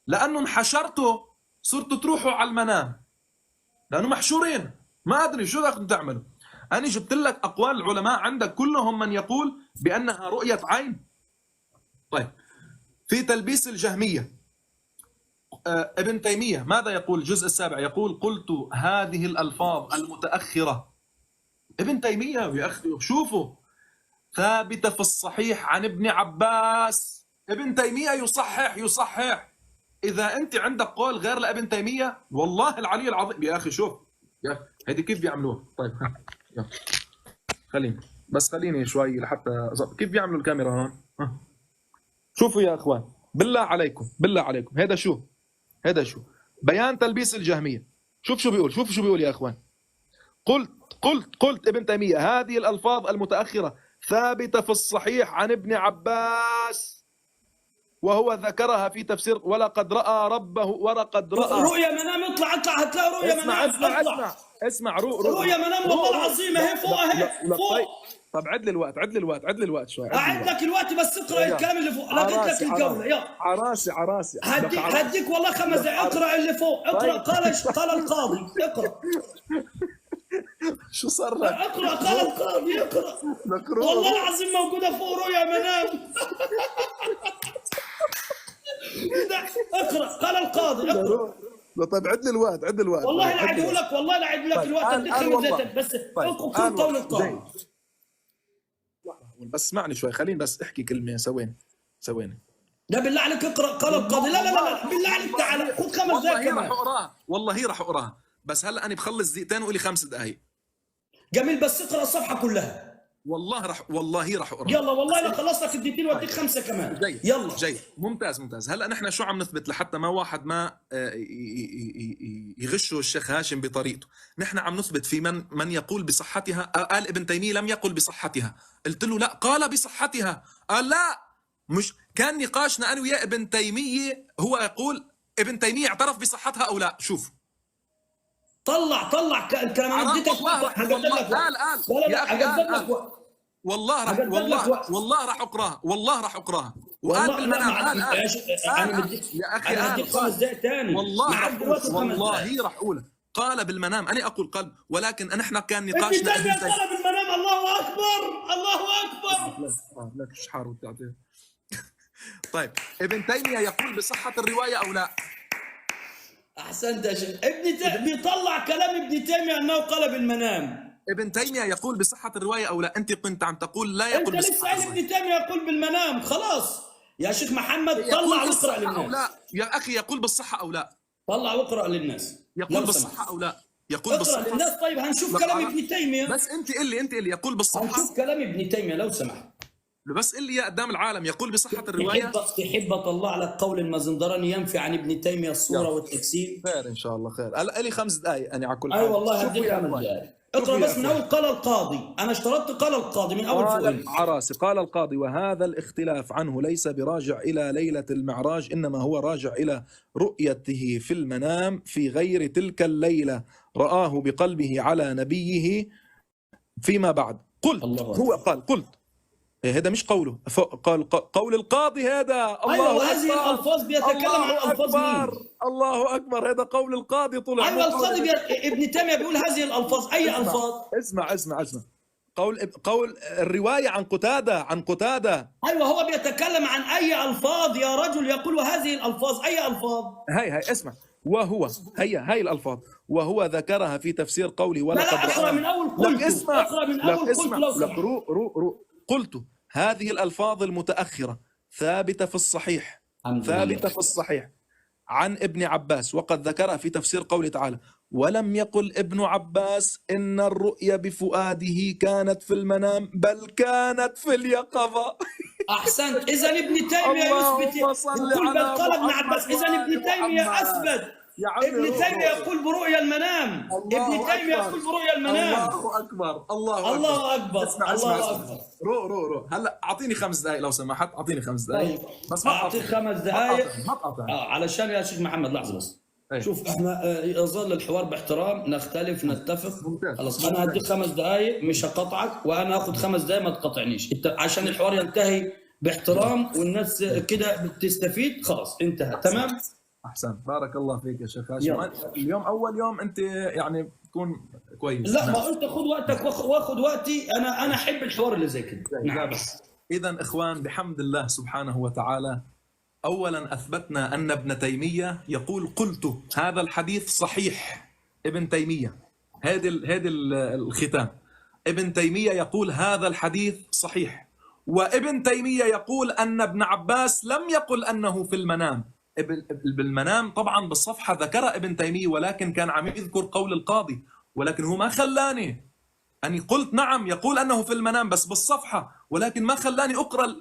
لانه انحشرتوا صرتوا تروحوا على المنام، لانه محشورين. ما ادري شو بدكم تعملوا. انا جبت لك اقوال العلماء عندك كلهم من يقول بانها رؤيه عين. طيب، في تلبيس الجهميه ابن تيميه ماذا يقول؟ الجزء 7 يقول قلت هذه الالفاظ المتاخره. ابن تيميه يا اخي شوفوا، ثابته في الصحيح عن ابن عباس. ابن تيميه يصحح. اذا انت عندك قول غير لابن تيميه، والله العلي العظيم يا اخي شوف يا هذه كيف بيعملوها. طيب خليني شوي لحتى كيف بيعملوا الكاميرا هون. شوفوا يا اخوان، بالله عليكم هذا شو بيان تلبيس الجهميه. شوف شو بيقول يا اخوان. قلت ابن تيميه هذه الالفاظ المتاخره ثابته في الصحيح عن ابن عباس، وهو ذكرها في تفسير ولقد راى ربه رؤيا منام. اطلع هتلاقي رؤيا منام. اسمع رؤيا منام والله العظيم اهي فوق فوق. طب عد لي الوقت شوي. اعد لك الوقت بس اقرا الكلام اللي فوق. لقيت لك الجوله. يلا عراسي هديك والله 5 دقائق. اقرا اللي فوق. اقرا. قال القاضي. اقرا. شو صار لك؟ اقرا. قال القاضي. اقرا. والله العظيم موجوده فوق رؤيا منام. اقرا. قال القاضي. اقرا. طيب عد لي الوقت. والله لا اعده لك، الوقت. اديك 5 دقائق بس. اقرا قول القاضي. بس اسمعني شوي، خليني بس احكي كلمه. ثواني. لا بالله عليك اقرا قال القاضي. لا بالله عليك تعال خذ 5 دقائق كمان. والله راح اقراها بس هلا انا بخلص دقيقتين وقولي 5 دقائق. جميل، بس اقرا الصفحه كلها. والله راح اقراها. يلا والله لا خلصت لك الدقيقتين واديك 5 كمان. يلا جيد ممتاز. هلا نحن شو عم نثبت لحتى ما واحد ما يغشوا الشيخ هاشم بطريقته. نحن عم نثبت في من يقول بصحتها. قال ابن تيميه لم يقل بصحتها. قلت له لا، قال بصحتها. قال لا، مش كان نقاشنا انا ويا ابن تيميه. هو يقول ابن تيميه اعترف بصحتها او لا. شوف طلع الكلام. انا اديتك والله راح اقراها. وقال والله بالمنام. انا بديك يا اخي انا بديك 5 دقائق ثاني. والله معك دلوقتي 5 دقائق. والله راح اقول قال بالمنام. انا اقول قال، ولكن نحن كان ابن نقاشنا تيمية قال بالمنام. الله اكبر الله اكبر. لك شحار وتعطيه. طيب ابن تيمية يقول بصحة الرواية او لا؟ احسنت يا شيخ. بيطلع كلام ابن تيمية انه قال بالمنام. ابن تيمية يقول بصحة الرواية او لا؟ انت كنت عم تقول لا انت يقول لسه بصحة قايل الرواية. ابن تيمية يقول بالمنام. خلاص يا شيخ محمد طلع يقول واقرا بالصحة او للناس. لا يا اخي؟ يقول بالصحة او لا؟ طلع واقرا للناس. يقول بالصحة او لا؟ يقول اقرا بالصحة. للناس. طيب هنشوف كلام ابن تيمية. بس انت قل لي يقول بالصحة. هنشوف كلام ابن تيمية لو سمحت. بس قل لي يا قدام العالم يقول بصحة الرواية. تحب اطلع لك قول المازندراني ينفي عن ابن تيمية الصورة والتجسيم؟ خير ان شاء الله خير. هلا لي 5 دقائق انا على كل حال. اي والله هديك 5 دقائق. اقرا بس من اول. قال القاضي. انا اشترطت قال القاضي من اول فوق. عراسي قال القاضي: وهذا الاختلاف عنه ليس براجع الى ليلة المعراج، انما هو راجع الى رؤيته في المنام في غير تلك الليلة، رآه بقلبه على نبيه فيما بعد. قلت هو قلت هذا مش قوله، قال قول القاضي هذا. الله ايوه هذه الالفاظ بيتكلم عن الفاظ مين؟ الله اكبر، هذا قول القاضي طلع. ايوه القاضي ابن تيمية بيقول هذه الالفاظ. اي الفاظ؟ اسمع قول الرواية عن قتادة. ايوه هو بيتكلم عن اي الفاظ يا رجل. يقول هذه الالفاظ. اي الفاظ؟ هي اسمع. وهو هي الالفاظ وهو ذكرها في تفسير قولي ولقد لا اقرا من اول. قلت اقرا من اول. قلت لو سمحت. قلت هذه الألفاظ المتأخرة ثابتة في الصحيح، عن ابن عباس، وقد ذكرها في تفسير قوله تعالى: ولم يقل ابن عباس إن الرؤيا بفؤاده كانت في المنام بل كانت في اليقظة. أحسنت. إذا ابن تيمية يثبت يقول بل قال ابن عباس. إذا ابن تيمية أثبت. ابن تيمية يقول برؤيا المنام. ابن تيمية يقول برؤيا المنام. الله أكبر الله أكبر. الله أكبر. رو هلا أعطيني 5 دقائق لو سمحت. أعطيني 5 دقائق. بس أعطيك 5 دقائق ما علشان يا شيخ محمد. لحظة بس. شوف احنا يظل الحوار باحترام، نختلف نتفق. خلاص انا هديك 5 دقائق مش هقطعك، وانا هاخد 5 دقائق ما تقاطعنيش انت، عشان الحوار ينتهي باحترام والناس كده بتستفيد. خلاص انتهى. تمام. احسن. بارك الله فيك يا شيخ هاشم. اليوم اول يوم انت يعني تكون كويس. لا ما انت خذ وقتك واخذ وقتي. انا احب الحوار اللي زي كده. نعم. اذا اخوان بحمد الله سبحانه وتعالى، اولا اثبتنا ان ابن تيميه يقول قلت هذا الحديث صحيح. ابن تيميه هذه الختام. ابن تيميه يقول هذا الحديث صحيح، وابن تيميه يقول ان ابن عباس لم يقل انه في المنام. بالمنام طبعا بالصفحه ذكر ابن تيميه، ولكن كان عم يذكر قول القاضي، ولكن هو ما خلاني أني قلت نعم يقول أنه في المنام بس بالصفحة، ولكن ما خلاني أقرأ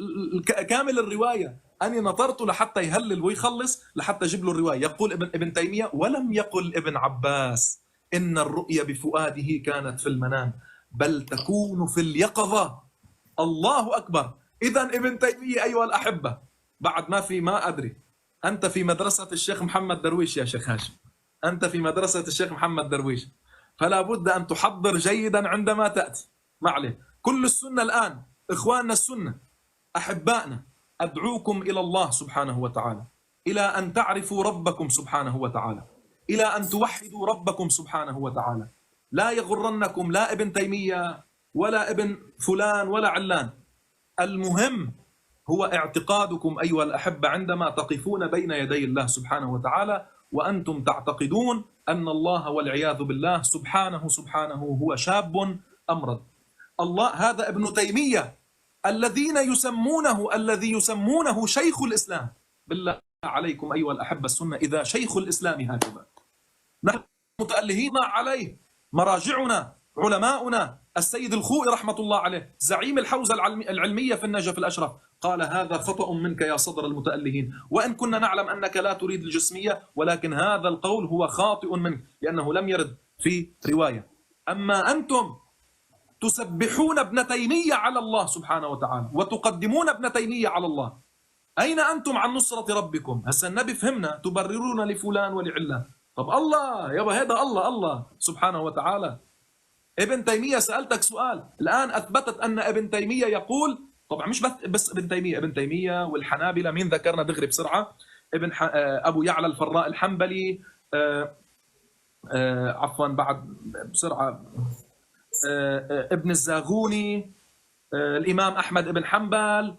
كامل الرواية. أني نطرت لحتى يهلل ويخلص لحتى أجيب له الرواية. يقول ابن تيمية: ولم يقل ابن عباس إن الرؤيا بفؤاده كانت في المنام بل تكون في اليقظة. الله أكبر. إذا ابن تيمية أيها الأحبة، بعد ما أدري، أنت في مدرسة الشيخ محمد درويش يا شيخ هاشم، أنت في مدرسة الشيخ محمد درويش، فلا بد أن تحضر جيدا عندما تأتي. ما عليه. كل السنة الآن إخواننا السنة أحبائنا، أدعوكم إلى الله سبحانه وتعالى، إلى أن تعرفوا ربكم سبحانه وتعالى، إلى أن توحدوا ربكم سبحانه وتعالى. لا يغرنكم لا ابن تيمية ولا ابن فلان ولا علان. المهم هو اعتقادكم أيها الأحبة عندما تقفون بين يدي الله سبحانه وتعالى وأنتم تعتقدون أن الله والعياذ بالله سبحانه هو شاب أمرد. الله هذا ابن تيمية الذي يسمونه شيخ الإسلام. بالله عليكم أيها الأحبة السنة، إذا شيخ الإسلام هكذا نحن متألهين عليه. مراجعنا علماؤنا السيد الخوئي رحمة الله عليه زعيم الحوزة العلمية في النجف الأشرف قال: هذا خطأ منك يا صدر المتألهين، وإن كنا نعلم أنك لا تريد الجسمية، ولكن هذا القول هو خاطئ منك لأنه لم يرد في رواية. أما أنتم تسبحون ابن تيمية على الله سبحانه وتعالى وتقدمون ابن تيمية على الله. أين أنتم عن نصرة ربكم؟ هسا النبي فهمنا تبررون لفلان ولعلان. طب الله يابا هذا الله سبحانه وتعالى. ابن تيمية سألتك سؤال الآن، أثبتت أن ابن تيمية يقول طبعا مش بس ابن تيمية، ابن تيمية والحنابلة. مين ذكرنا دغري بسرعة؟ أبو يعلى الفراء الحنبلي، عفوا بعد بسرعة، ابن الزاغوني، الإمام أحمد بن حنبل،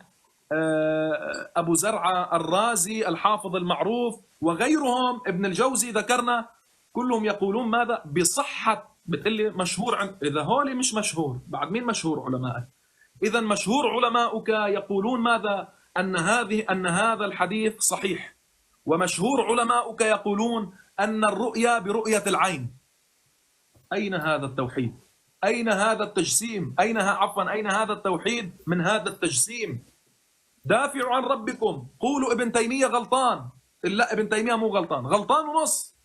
أبو زرعة الرازي الحافظ المعروف وغيرهم، ابن الجوزي ذكرنا، كلهم يقولون ماذا؟ بصحة. بتقلي مشهور إذا هولي مش مشهور، بعد مين مشهور علمائك؟ إذا مشهور علماؤك يقولون ماذا؟ أن هذا الحديث صحيح. ومشهور علماؤك يقولون أن الرؤيا برؤية العين. أين هذا التوحيد؟ أين هذا التجسيم؟ أين هذا التوحيد من هذا التجسيم؟ دافعوا عن ربكم، قولوا ابن تيمية غلطان. لا، ابن تيمية مو غلطان، غلطان ونص.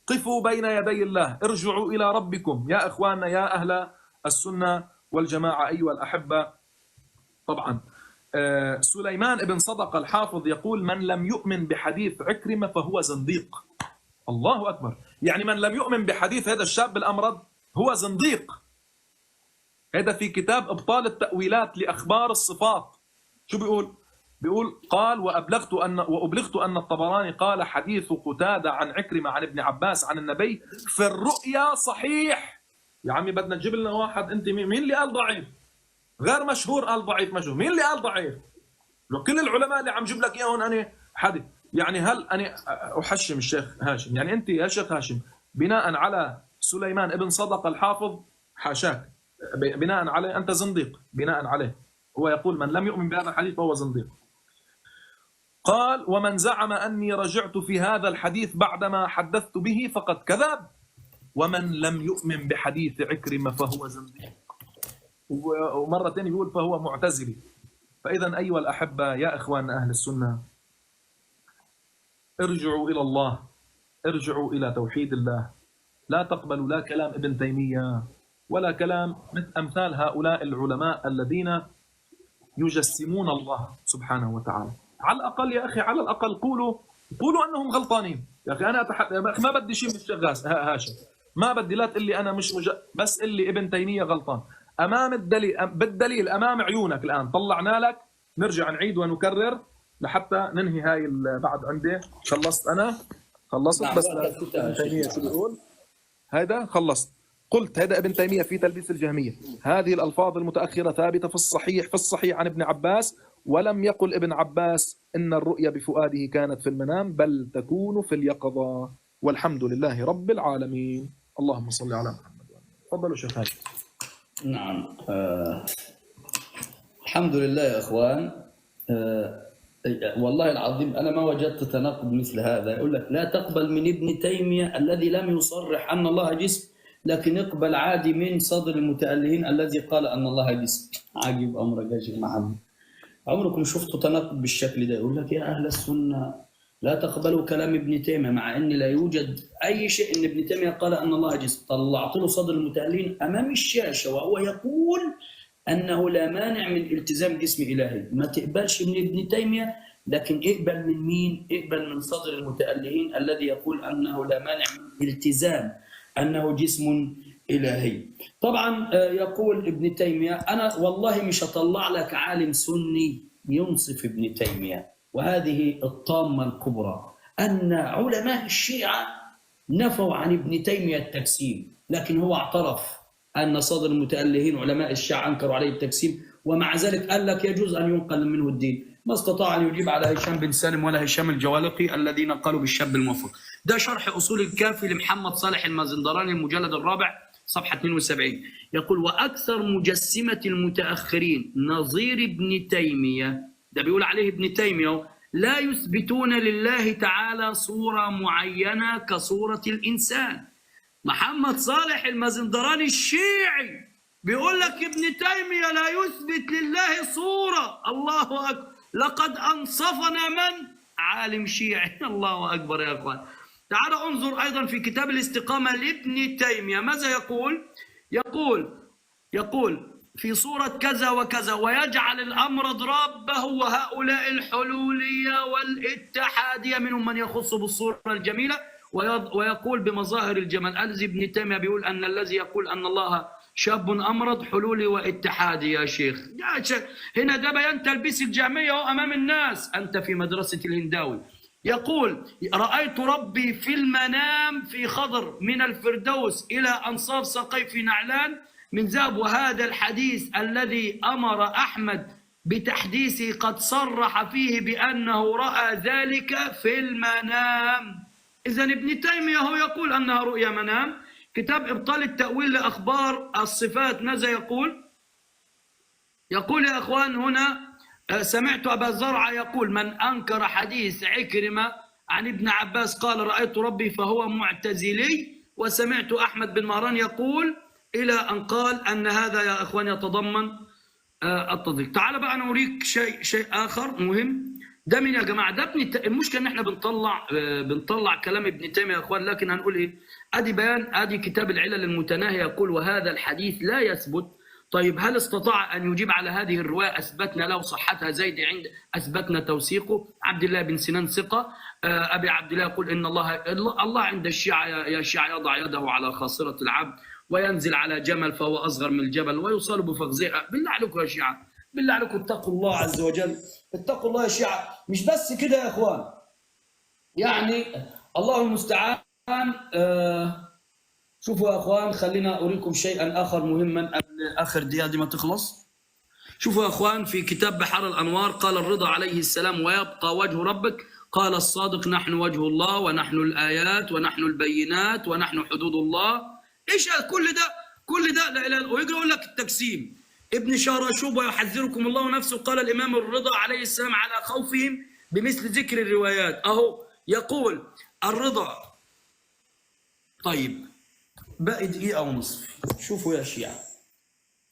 قفوا بين يدي الله، ارجعوا إلى ربكم يا إخواننا يا أهل السنة والجماعة أيها الأحبة. طبعا سليمان بن صدق الحافظ يقول: من لم يؤمن بحديث عكرمة فهو زنديق. الله أكبر. يعني من لم يؤمن بحديث هذا الشاب الأمرد هو زنديق. هذا في كتاب إبطال التأويلات لأخبار الصفات. شو بيقول؟ بيقول: قال وأبلغت أن الطبراني قال حديث قتادة عن عكرمة عن ابن عباس عن النبي في الرؤيا صحيح. يا عمي بدنا تجيب لنا واحد. انت مين اللي قال ضعيف؟ غير مشهور قال ضعيف مشهور. مين اللي قال ضعيف؟ لو كل العلماء اللي عم جيب لك اياهم انا حدث. يعني هل انا احشم الشيخ هاشم؟ يعني انت يا شيخ هاشم بناء على سليمان ابن صدق الحافظ، حاشاك، بناء عليه انت زنديق. بناء عليه هو يقول: من لم يؤمن بهذا الحديث فهو زنديق. قال: ومن زعم أني رجعت في هذا الحديث بعدما حدثت به فقد كذب. ومن لم يؤمن بحديث عكرمة فهو زنديق. ومرة ثانية يقول: فهو معتزلي. فإذا أيها الأحبة يا إخوان أهل السنة، ارجعوا إلى الله، ارجعوا إلى توحيد الله. لا تقبلوا لا كلام ابن تيمية ولا كلام أمثال هؤلاء العلماء الذين يجسمون الله سبحانه وتعالى. على الأقل يا أخي، على الأقل قولوا أنهم غلطانين. يا أخي أنا ما بدي شيء من الشغاس هاشم، ما بدي لا تقول لي أنا مش بس اللي ابن تيمية غلطان. أمام الدليل، بالدليل أمام عيونك الآن طلعنا لك. نرجع نعيد ونكرر لحتى ننهي هاي بعد عندي. خلصت نعم. بس ابن تيمية شو بيقول؟ هذا خلصت. قلت هذا ابن تيمية في تلبيس الجهمية: هذه الألفاظ المتأخرة ثابتة في الصحيح عن ابن عباس، ولم يقل ابن عباس إن الرؤيا بفؤاده كانت في المنام بل تكون في اليقظة، والحمد لله رب العالمين. اللهم صل على محمد. تفضلوا شيخ هاشم. نعم. الحمد لله يا إخوان. والله العظيم أنا ما وجدت تناقض مثل هذا. يقول لك لا تقبل من ابن تيمية الذي لم يصرح أن الله جسم، لكن اقبل عادي من صدر المتألهين الذي قال أن الله جسم. عجيب أمرك يا شيخ محمد. عمركم شفتوا تناقض بالشكل ده؟ يقول لك يا أهل السنة لا تقبلوا كلام ابن تيمية، مع أن لا يوجد أي شيء أن ابن تيمية قال أن الله جسم. طلعت له صدر المتألهين أمام الشاشة وهو يقول أنه لا مانع من التزام جسم إلهي. ما تقبلش من ابن تيمية، لكن اقبل من مين؟ اقبل من صدر المتألهين الذي يقول أنه لا مانع من التزام أنه جسم إلهي. طبعا يقول ابن تيمية، أنا والله مش هطلع لك عالم سني ينصف ابن تيمية. وهذه الطامة الكبرى، أن علماء الشيعة نفوا عن ابن تيمية التجسيم، لكن هو اعترف أن صدر المتألهين علماء الشيعة أنكروا عليه التجسيم، ومع ذلك قال لك يجوز أن ينقل منه الدين. ما استطاع أن يجيب على هشام بن سالم ولا هشام الجوالقي الذين قالوا بالشاب الموفق. ده شرح أصول الكافي لمحمد صالح المازندراني المجلد الرابع صفحة 72. يقول: وأكثر مجسمة المتأخرين نظير ابن تيمية، ده بيقول عليه ابن تيمية، لا يثبتون لله تعالى صورة معينة كصورة الإنسان. محمد صالح المازندراني الشيعي بيقول لك ابن تيمية لا يثبت لله صورة. الله أكبر، لقد أنصفنا من؟ عالم شيعي. الله أكبر يا أخوان. تعالوا انظر أيضا في كتاب الاستقامة لابن تيمية ماذا يقول؟ يقول في صورة كذا وكذا، ويجعل الأمر ربه، وهؤلاء الحلولية والاتحادية منهم من يخص بالصورة الجميلة ويقول بمظاهر الجمال. الذي ابن تيمية بيقول أن الذي يقول أن الله شاب أمرض حلولي واتحادي يا شيخ. هنا ده بيان تلبيس الجهمية أمام الناس. أنت في مدرسة الهنداوي. يقول رأيت ربي في المنام في خضر من الفردوس إلى أنصاف ساقي في نعلان من ذهب، وهذا الحديث الذي أمر أحمد بتحديثه قد صرح فيه بأنه رأى ذلك في المنام. إذا ابن تيمية هو يقول أنها رؤيا منام. كتاب إبطال التأويل لأخبار الصفات ماذا يقول؟ يقول يا أخوان هنا سمعت أبا زرعة يقول من أنكر حديث عكرمة عن ابن عباس قال رأيت ربي فهو معتزلي. وسمعت أحمد بن مهران يقول إلى أن قال أن هذا يا أخوان يتضمن التضليل. تعال بقى أنا أوريك شيء آخر مهم. ده من يا جماعة ده المشكلة إن إحنا بنطلع كلام ابن تيمية يا أخوان، لكن هنقول إيه؟ أدي بيان، أدي كتاب العلل المتناهية يقول وهذا الحديث لا يثبت. طيب هل استطاع أن يجيب على هذه الرواية؟ أثبتنا له صحتها. زيد عند أثبتنا توثيقه. عبد الله بن سنان ثقة. أبي عبد الله يقول إن الله عند الشيعة يا شيعة يضع يده على خاصرة العبد وينزل على جمل فهو أصغر من الجبل ويوصل بفخذها. بالله عليكم يا شيعة، بالله عليكم اتقوا الله عز وجل، اتقوا الله يا شيعة. مش بس كده يا إخوان، يعني الله المستعان. شوفوا يا اخوان، خلينا اريكم شيئا اخر مهما قبل اخر دقيقه دي ما تخلص. شوفوا يا اخوان في كتاب بحار الانوار قال الرضا عليه السلام ويبقى وجه ربك. قال الصادق نحن وجه الله ونحن الايات ونحن البينات ونحن حدود الله. ايش كل ده لا اله. ويجي يقول لك التجسيم. ابن شارشوب ويحذركم الله نفسه. قال الامام الرضا عليه السلام على خوفهم بمثل ذكر الروايات. اهو يقول الرضا. طيب باقي دقيقة ونصف. شوفوا يا شيعة،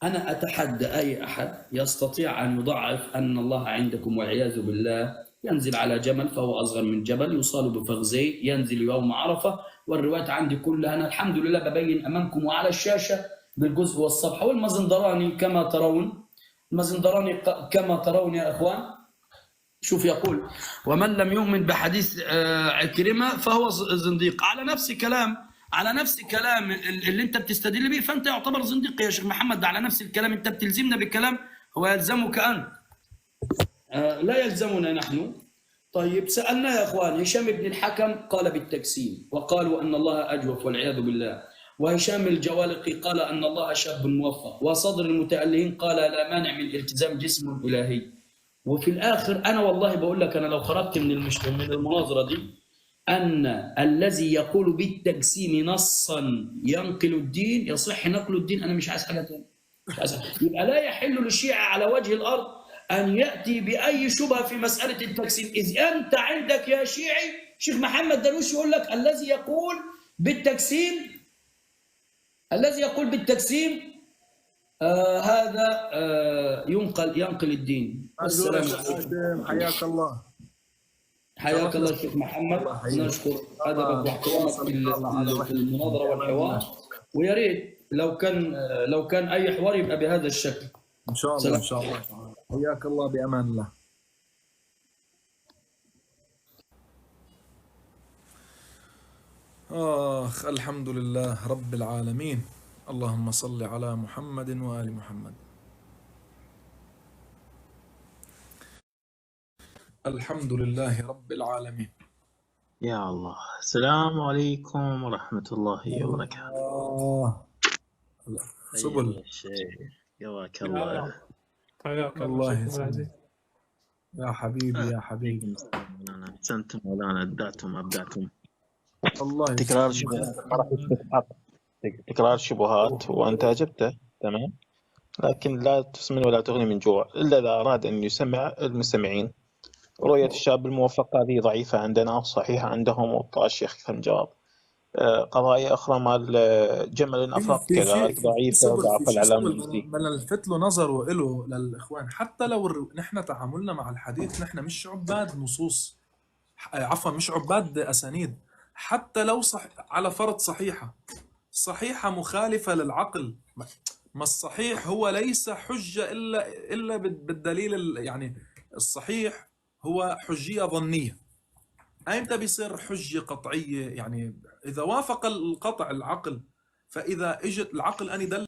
أنا أتحدى أي أحد يستطيع أن يضعف أن الله عندكم والعياذ بالله ينزل على جمل فهو أصغر من جبل يصال بفخذيه ينزل يوم عرفة. والروايات عندي كلها أنا الحمد لله ببين أمامكم وعلى الشاشة بالجزء والصفحة. والمزندراني كما ترون، المزندراني كما ترون يا إخوان. شوف يقول ومن لم يؤمن بحديث عكرمة فهو زنديق. على نفس كلام اللي انت بتستدل به، فانت يعتبر زنديق يا شيخ محمد. على نفس الكلام انت بتلزمنا بكلام هو يلزمك انت، لا يلزمنا نحن. طيب سالنا يا اخوان هشام بن الحكم قال بالتجسيم وقالوا ان الله اجوف والعياذ بالله. وهشام الجوالقي قال ان الله شاب موفق. وصدر المتألهين قال لا مانع من التزام جسم الهي. وفي الاخر انا والله بقول لك، انا لو خرجت من المناظره دي أن الذي يقول بالتجسيم نصا ينقل الدين يصح نقل الدين، أنا مش عايز حاجة ثانيه. يبقى لا يحل للشيعة على وجه الأرض أن يأتي بأي شبهة في مسألة التجسيم. إذ أنت عندك يا شيعي شيخ محمد درويش يقول لك الذي يقول بالتجسيم هذا ينقل الدين. السلام عليكم. حياك الله. حياك الله شيخ محمد. نشكر ادبك واحترامك في المناظره والحوار. ويا ريت لو كان اي حوار يبقى بهذا الشكل ان شاء الله. ان شاء الله. حياك الله بامان الله. الحمد لله رب العالمين. اللهم صل على محمد وآل محمد. الحمد لله رب العالمين. يا الله. السلام عليكم ورحمة الله وبركاته. سبل يواك الله. حياك الله يسلمك يا حبيبي يا حبيبي. أحسنتم مولانا، أبدعتم. الله تكرار شبهات ما راح يستحق تكرار شبهات وأنت أجبته تمام، لكن لا تسمن ولا تغني من جوع إلا إذا أراد أن يسمع المستمعين. رؤية الشاب الموفق هذه ضعيفة عندنا وصحيحة عندهم، وطاء الشيخ كان جواب. قضايا أخرى مال جمل الأفراط كذلك ضعيفة وضعف العلام النفسي. من الفت له نظره له للإخوان، حتى لو نحن تعاملنا مع الحديث نحن مش عباد نصوص، عفوا مش عباد أسانيد. حتى لو على فرض صحيحة مخالفة للعقل، ما الصحيح هو ليس حجة إلا بالدليل. يعني الصحيح هو حجية ظنية. أيمتى بيصير حجة قطعية؟ يعني إذا وافق القطع العقل، فإذا اجت العقل أن يدل